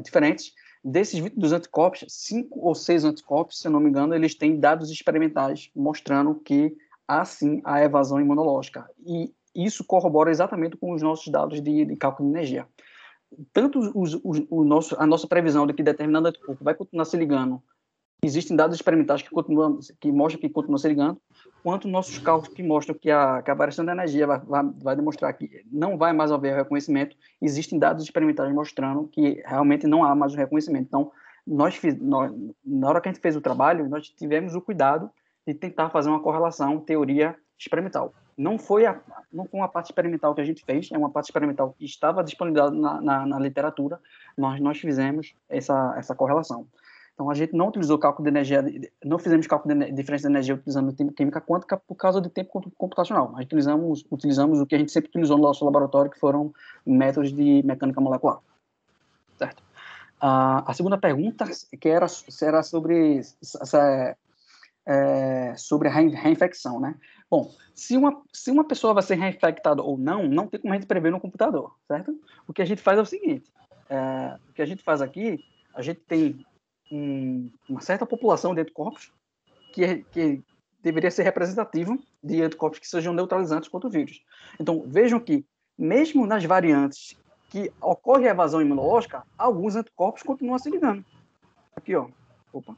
S1: diferentes. Desses 22 anticorpos, 5 ou 6 anticorpos, se eu não me engano, eles têm dados experimentais mostrando que há sim a evasão imunológica. E isso corrobora exatamente com os nossos dados de cálculo de energia. Tanto a nossa previsão de que determinado anticorpo vai continuar se ligando, existem dados experimentais que mostram que continua se ligando, quanto nossos cálculos que mostram que a variação da energia vai demonstrar que não vai mais haver reconhecimento, existem dados experimentais mostrando que realmente não há mais o reconhecimento. Então, na hora que a gente fez o trabalho, nós tivemos o cuidado de tentar fazer uma correlação teoria experimental. Não foi uma parte experimental que a gente fez, é uma parte experimental que estava disponível na literatura, nós fizemos essa correlação. Então, a gente não utilizou cálculo de energia, não fizemos cálculo de diferença de energia utilizando química quântica por causa de tempo computacional. Nós utilizamos o que a gente sempre utilizou no nosso laboratório, que foram métodos de mecânica molecular. Certo? A segunda pergunta era sobre a reinfecção, né? Bom, se uma pessoa vai ser reinfectada ou não tem como a gente prever no computador, certo? O que a gente faz é o seguinte, o que a gente faz aqui, a gente tem uma certa população de anticorpos que deveria ser representativo de anticorpos que sejam neutralizantes contra o vírus. Então, vejam que, mesmo nas variantes que ocorre a evasão imunológica, alguns anticorpos continuam se ligando. Aqui, ó. Opa.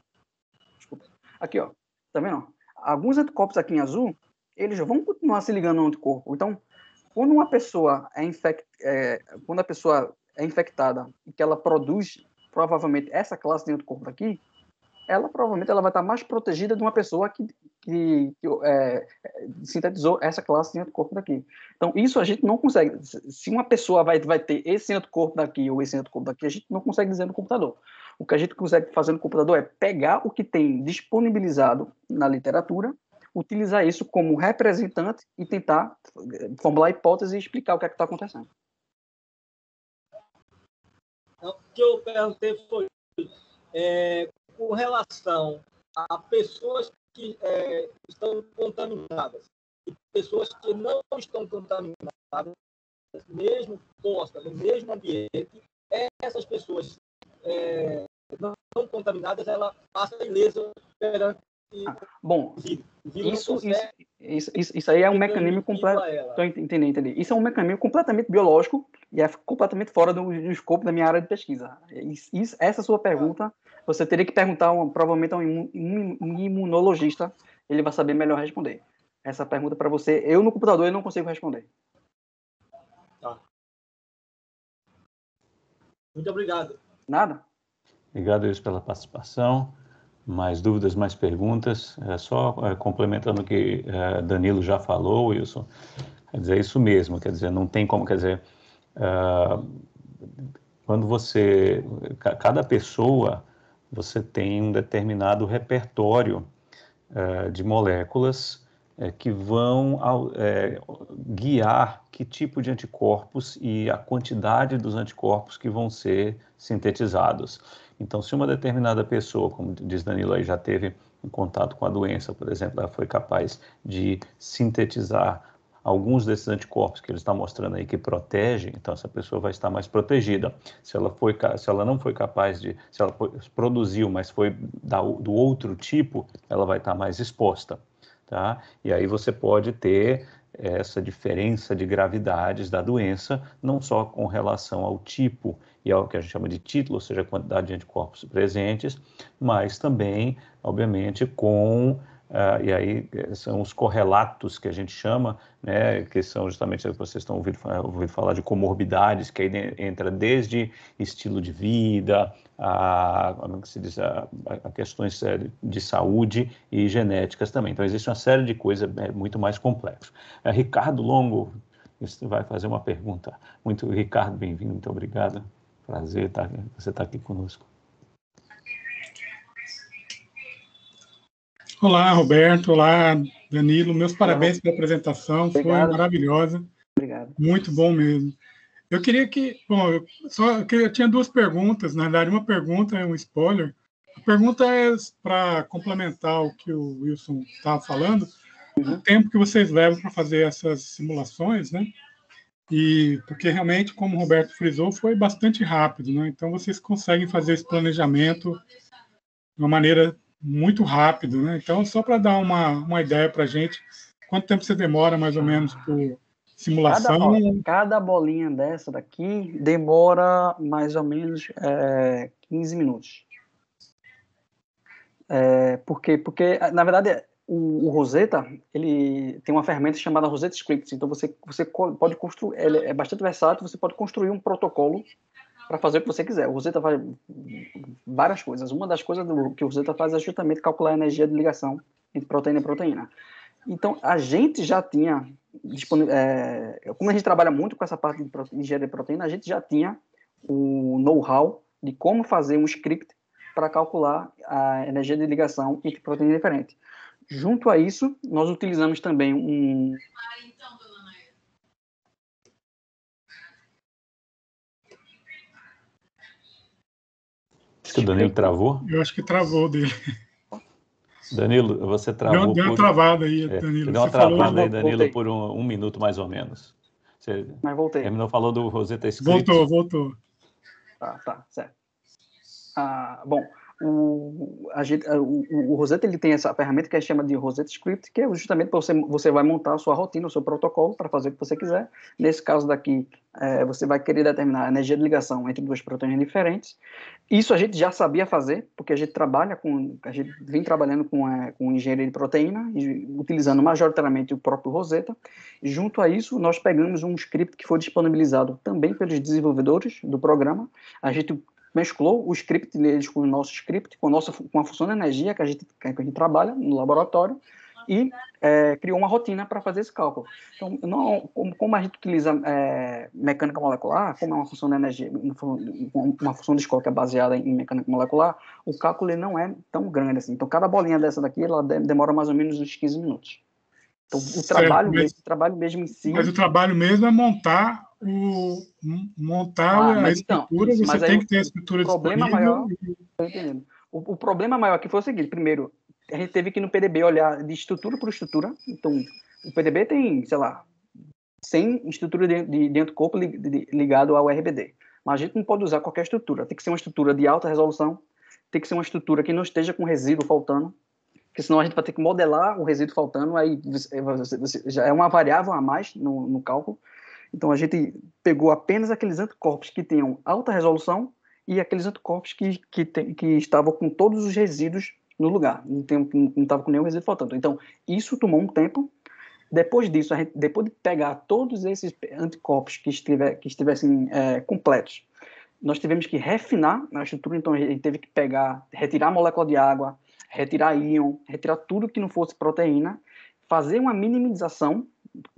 S1: Desculpa. Aqui, ó. Tá vendo? Alguns anticorpos aqui em azul, eles vão continuar se ligando ao anticorpo. Então, quando uma pessoa é infectada e que ela produz provavelmente essa classe de anticorpo aqui, ela provavelmente vai estar mais protegida de uma pessoa que sintetizou essa classe de anticorpo daqui. Então, isso a gente não consegue. Se uma pessoa vai ter esse anticorpo daqui ou esse anticorpo daqui, a gente não consegue dizer no computador. O que a gente consegue fazer no computador é pegar o que tem disponibilizado na literatura, utilizar isso como representante e tentar formular hipótese e explicar o que é que está acontecendo.
S3: O que eu perguntei foi com relação a pessoas que estão contaminadas e pessoas que não estão contaminadas, mesmo postas no mesmo ambiente, essas pessoas não contaminadas, ela passa ilesa perante
S1: bom, isso aí é um mecanismo completo. Entendi. Isso é um mecanismo completamente biológico e é completamente fora do escopo da minha área de pesquisa. Essa sua pergunta, você teria que perguntar provavelmente a um imunologista, ele vai saber melhor responder. Essa pergunta para você, eu no computador eu não consigo responder.
S3: Tá. Muito obrigado.
S1: Nada.
S2: Obrigado, Wilson, pela participação. Mais dúvidas, mais perguntas? Só complementando o que Danilo já falou, Wilson, quer dizer, isso mesmo, quer dizer, não tem como, quer dizer, quando cada pessoa, você tem um determinado repertório de moléculas que vão guiar que tipo de anticorpos e a quantidade dos anticorpos que vão ser sintetizados. Então, se uma determinada pessoa, como diz Danilo, aí já teve um contato com a doença, por exemplo, ela foi capaz de sintetizar alguns desses anticorpos que ele está mostrando aí que protegem, então essa pessoa vai estar mais protegida. Se ela não foi capaz de, se ela produziu, mas foi do outro tipo, ela vai estar mais exposta, tá? E aí você pode ter essa diferença de gravidades da doença, não só com relação ao tipo e ao que a gente chama de título, ou seja, a quantidade de anticorpos presentes, mas também, obviamente, com e aí são os correlatos que a gente chama, né, que são justamente, vocês estão ouvindo falar de comorbidades, que aí entra desde estilo de vida, como se diz, a questões de saúde e genéticas também. Então, existe uma série de coisas muito mais complexas. Ricardo Longo vai fazer uma pergunta. Ricardo, bem-vindo, muito obrigado. Prazer você estar aqui conosco.
S4: Olá, Roberto. Olá, Danilo. Meus parabéns pela apresentação. Obrigado. Foi maravilhosa.
S1: Obrigado.
S4: Muito bom mesmo. Eu queria que... Bom, eu tinha duas perguntas. Na verdade, uma pergunta é um spoiler. A pergunta é para complementar o que o Wilson estava falando. O tempo que vocês levam para fazer essas simulações, né? E porque realmente, como o Roberto frisou, foi bastante rápido, né? Então, vocês conseguem fazer esse planejamento de uma maneira muito rápido, né? Então, só para dar uma ideia para a gente, quanto tempo você demora, mais ou menos, por simulação?
S1: Cada bolinha dessa daqui demora mais ou menos 15 minutos. Por quê? Porque, na verdade, o Rosetta, ele tem uma ferramenta chamada Rosetta Scripts. Então, você pode construir, ele é bastante versátil, você pode construir um protocolo para fazer o que você quiser. O Rosetta faz várias coisas. Uma das coisas que o Rosetta faz é justamente calcular a energia de ligação entre proteína e proteína. Então, a gente já tinha como a gente trabalha muito com essa parte de engenharia de proteína, a gente já tinha o know-how de como fazer um script para calcular a energia de ligação entre proteínas diferentes. Junto a isso, nós utilizamos também
S2: Acho que o Danilo travou.
S4: Eu acho que travou dele.
S2: Danilo, você travou.
S4: Deu uma travada aí, Danilo.
S2: Deu uma travada aí, Danilo, por um minuto mais ou menos.
S1: Mas voltei.
S2: Terminou, falou do Rosetta Script.
S4: Voltou.
S1: Tá, certo. Bom, o Rosetta, ele tem essa ferramenta que a gente chama de Rosetta Script, que é justamente para você vai montar a sua rotina, o seu protocolo para fazer o que você quiser. Nesse caso daqui, você vai querer determinar a energia de ligação entre duas proteínas diferentes. Isso a gente já sabia fazer, porque a gente vem trabalhando com engenharia de proteína, utilizando majoritariamente o próprio Rosetta. E junto a isso, nós pegamos um script que foi disponibilizado também pelos desenvolvedores do programa. A gente mesclou o script deles com o nosso script, com a função de energia que a gente trabalha no laboratório, e criou uma rotina para fazer esse cálculo. Então, como a gente utiliza mecânica molecular, como é uma função de energia, uma função de Shor que é baseada em mecânica molecular, o cálculo ele não é tão grande assim. Então, cada bolinha dessa daqui, ela demora mais ou menos uns 15 minutos. Então, o trabalho mesmo em si...
S4: Mas o trabalho mesmo é montar a estrutura, então, você tem que ter a estrutura disponível.
S1: O problema maior aqui foi o seguinte: primeiro, a gente teve que no PDB olhar de estrutura por estrutura. Então, o PDB tem, sei lá, 100 estruturas de anticorpo ligado ao RBD. Mas a gente não pode usar qualquer estrutura. Tem que ser uma estrutura de alta resolução, tem que ser uma estrutura que não esteja com resíduo faltando, porque senão a gente vai ter que modelar o resíduo faltando, aí já é uma variável a mais no cálculo. Então, a gente pegou apenas aqueles anticorpos que tenham alta resolução e aqueles anticorpos que estavam com todos os resíduos no lugar, não estava com nenhum resíduo faltando. Então, isso tomou um tempo. Depois disso, depois de pegar todos esses anticorpos que estivessem completos, nós tivemos que refinar a estrutura. Então, a gente teve que retirar a molécula de água, retirar íon, retirar tudo que não fosse proteína, fazer uma minimização,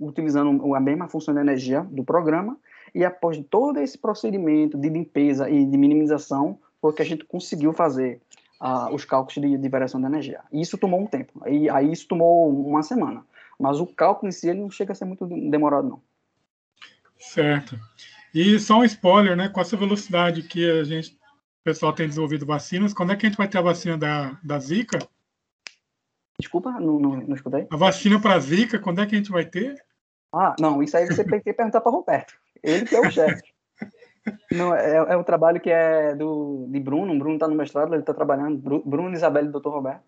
S1: utilizando a mesma função de energia do programa, e após todo esse procedimento de limpeza e de minimização, foi que a gente conseguiu fazer os cálculos de variação de energia. E isso tomou um tempo, aí isso tomou uma semana, mas o cálculo em si ele não chega a ser muito demorado, não.
S4: Certo. E só um spoiler, né? Com essa velocidade que o pessoal tem desenvolvido vacinas, quando é que a gente vai ter a vacina da Zika?
S1: Desculpa, não escutei.
S4: A vacina para a Zika, quando é que a gente vai ter?
S1: Ah, não, isso aí você tem que perguntar para o Roberto. Ele que é o chefe. Não, é um trabalho que é de Bruno. O Bruno está no mestrado, ele está trabalhando. Bruno, Isabelle e Dr. Roberto.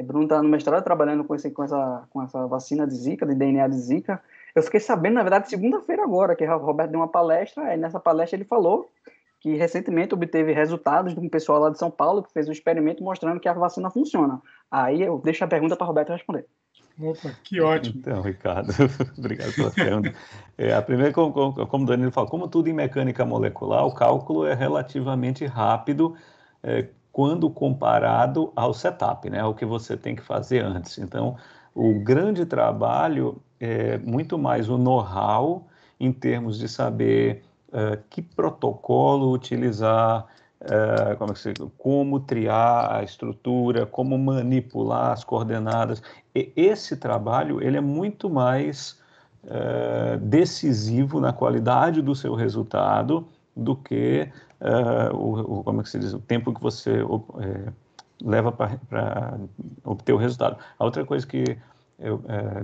S1: Bruno está no mestrado trabalhando com essa vacina de Zika, de DNA de Zika. Eu fiquei sabendo, na verdade, segunda-feira agora, que o Roberto deu uma palestra, e nessa palestra ele falou que recentemente obteve resultados de um pessoal lá de São Paulo que fez um experimento mostrando que a vacina funciona. Aí eu deixo a pergunta para o Roberto responder.
S4: Opa, que ótimo.
S2: Então, Ricardo, obrigado pela pergunta. A primeira, como o Danilo falou, como tudo em mecânica molecular, o cálculo é relativamente rápido quando comparado ao setup, né, ao que você tem que fazer antes. Então, o grande trabalho é muito mais o know-how em termos de saber que protocolo utilizar, como triar a estrutura, como manipular as coordenadas. Esse trabalho ele é muito mais decisivo na qualidade do seu resultado do que o tempo que você leva para obter o resultado. A outra coisa que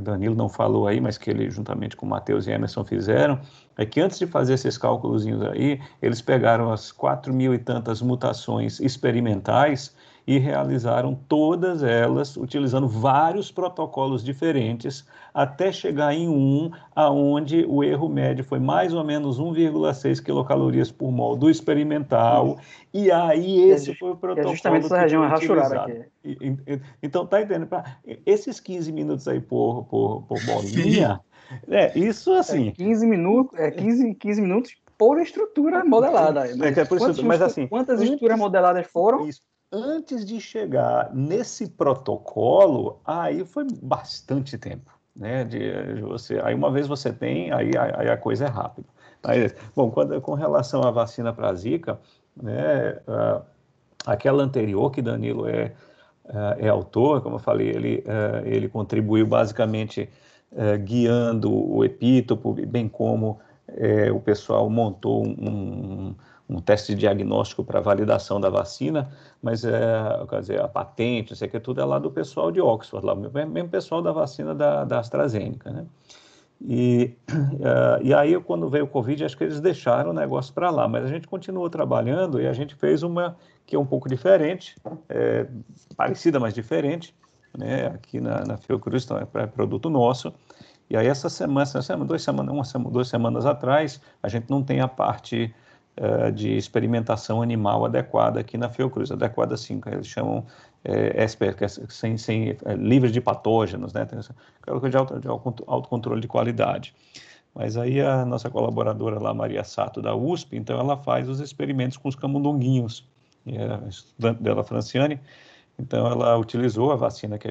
S2: Danilo não falou aí, mas que ele juntamente com o Matheus e Emerson fizeram, é que antes de fazer esses cálculozinhos aí, eles pegaram as 4.000 e tantas mutações experimentais e realizaram todas elas utilizando vários protocolos diferentes até chegar em aonde o erro médio foi mais ou menos 1,6 quilocalorias por mol do experimental, e aí esse foi o protocolo
S1: é justamente essa região rachurada aqui.
S2: Então, tá entendendo? Esses 15 minutos aí por bolinha, isso assim...
S1: 15 minutos por estrutura modelada.
S2: Mas assim...
S1: Quantas estruturas modeladas foram?
S2: Isso. Antes de chegar nesse protocolo, aí foi bastante tempo, né? Aí uma vez você tem, aí a coisa é rápida. Bom, com relação à vacina para a Zika, né? Aquela anterior que Danilo é autor, como eu falei, ele contribuiu basicamente guiando o epítopo, bem como o pessoal montou um teste de diagnóstico para validação da vacina, mas quer dizer, a patente, isso aqui tudo é lá do pessoal de Oxford, lá, mesmo pessoal da vacina da AstraZeneca, né? E aí, quando veio o Covid, acho que eles deixaram o negócio para lá, mas a gente continuou trabalhando e a gente fez uma que é um pouco diferente, parecida, mas diferente, né? Aqui na Fiocruz, então é produto nosso. E aí, essa semana, 2 semanas atrás, a gente não tem a parte de experimentação animal adequada aqui na Fiocruz, adequada sim, que eles chamam SPR, que é livre de patógenos, né? Tem de autocontrole de qualidade. Mas aí a nossa colaboradora lá, Maria Sato, da USP, então ela faz os experimentos com os camundonguinhos, a estudante dela, Franciane, então ela utilizou a vacina que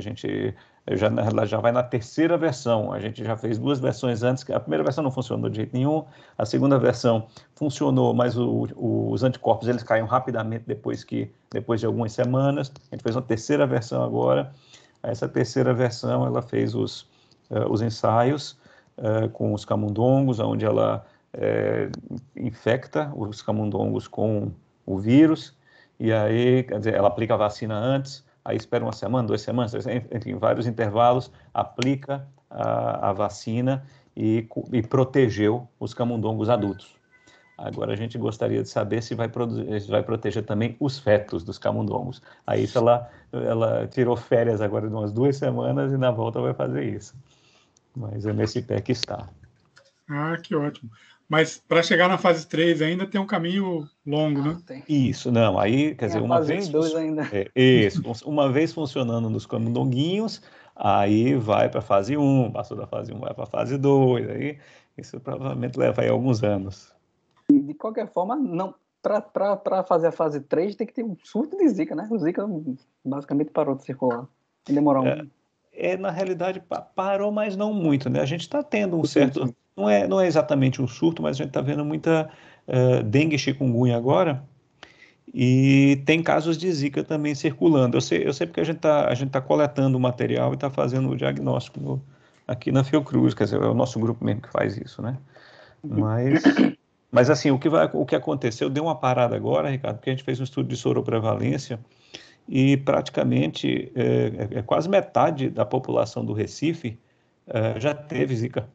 S2: ela já vai na terceira versão. A gente já fez 2 versões antes, a primeira versão não funcionou de jeito nenhum, a segunda versão funcionou, mas os anticorpos eles caem rapidamente depois de algumas semanas. A gente fez uma terceira versão agora. Essa terceira versão ela fez os ensaios com os camundongos, onde ela infecta os camundongos com o vírus, e aí, quer dizer, ela aplica a vacina antes, aí espera 1 semana, 2 semanas, enfim, vários intervalos, aplica a vacina e protegeu os camundongos adultos. Agora a gente gostaria de saber se vai proteger também os fetos dos camundongos. Aí isso ela tirou férias agora de umas 2 semanas e na volta vai fazer isso. Mas é nesse pé que está.
S4: Ah, que ótimo. Mas para chegar na fase 3 ainda tem um caminho longo, né?
S2: Isso, não. Aí, quer dizer, uma vez funcionando nos camundonguinhos, aí vai para a fase 1, passou da fase 1, vai para a fase 2, aí isso provavelmente leva aí alguns anos.
S1: De qualquer forma, não, para fazer a fase 3 tem que ter um surto de Zika, né? O Zika basicamente parou de circular. Vai demorar
S2: na realidade, parou, mas não muito, né? A gente está tendo um certo... Não é exatamente um surto, mas a gente está vendo muita dengue e chikungunya agora, e tem casos de Zika também circulando. Eu sei porque a gente tá coletando o material e está fazendo o diagnóstico aqui na Fiocruz, quer dizer, é o nosso grupo mesmo que faz isso, né? Mas assim, o que aconteceu, deu uma parada agora, Ricardo, porque a gente fez um estudo de soroprevalência e praticamente quase metade da população do Recife já teve Zika.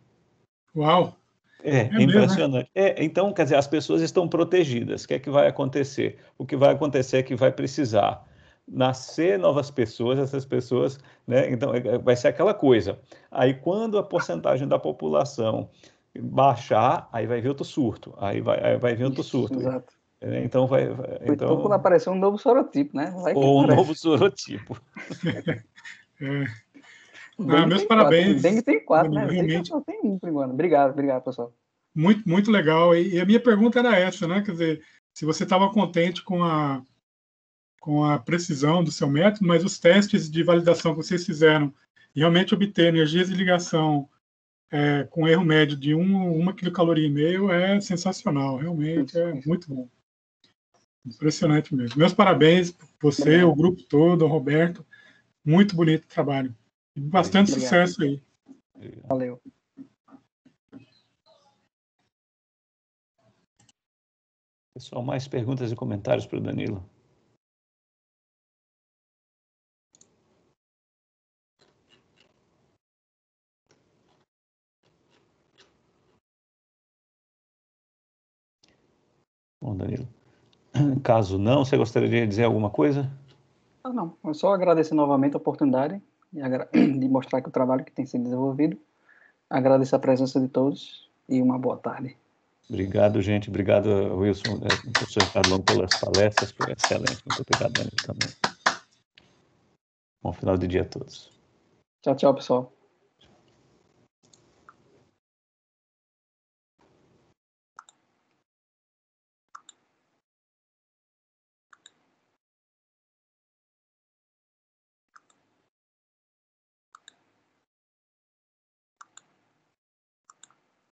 S4: Uau!
S2: É impressionante. Então, quer dizer, as pessoas estão protegidas. O que é que vai acontecer? O que vai acontecer é que vai precisar nascer novas pessoas, essas pessoas, né? Então, vai ser aquela coisa. Aí, quando a porcentagem da população baixar, aí vai vir outro surto. Aí vai vir outro surto.
S1: Exato.
S2: Então,
S1: Então, quando aparecer um novo sorotipo, né?
S2: Ou um novo sorotipo.
S4: Meus parabéns.
S1: Dengue tem 4, né?
S4: Realmente.
S1: Só tem um por enquanto. Obrigado, pessoal.
S4: Muito, muito legal. E a minha pergunta era essa, né? Quer dizer, se você estava contente com a precisão do seu método, mas os testes de validação que vocês fizeram realmente obter energias de ligação com erro médio de 1 quilocaloria e meio é sensacional. Realmente é muito bom. Impressionante mesmo. Meus parabéns, você, o grupo todo, o Roberto. Muito bonito o trabalho. Bastante sucesso aí.
S1: Valeu.
S2: Pessoal, mais perguntas e comentários para o Danilo? Bom, Danilo, caso não, você gostaria de dizer alguma coisa?
S1: Não, eu só agradecer novamente a oportunidade de mostrar que o trabalho que tem sido desenvolvido. Agradecer a presença de todos e uma boa tarde.
S2: Obrigado, gente. Obrigado, Wilson, professor Ricardo Longo, pelas palestras. Foi excelente. Muito obrigado, Danilo, também. Bom final de dia a todos.
S1: Tchau, tchau, pessoal.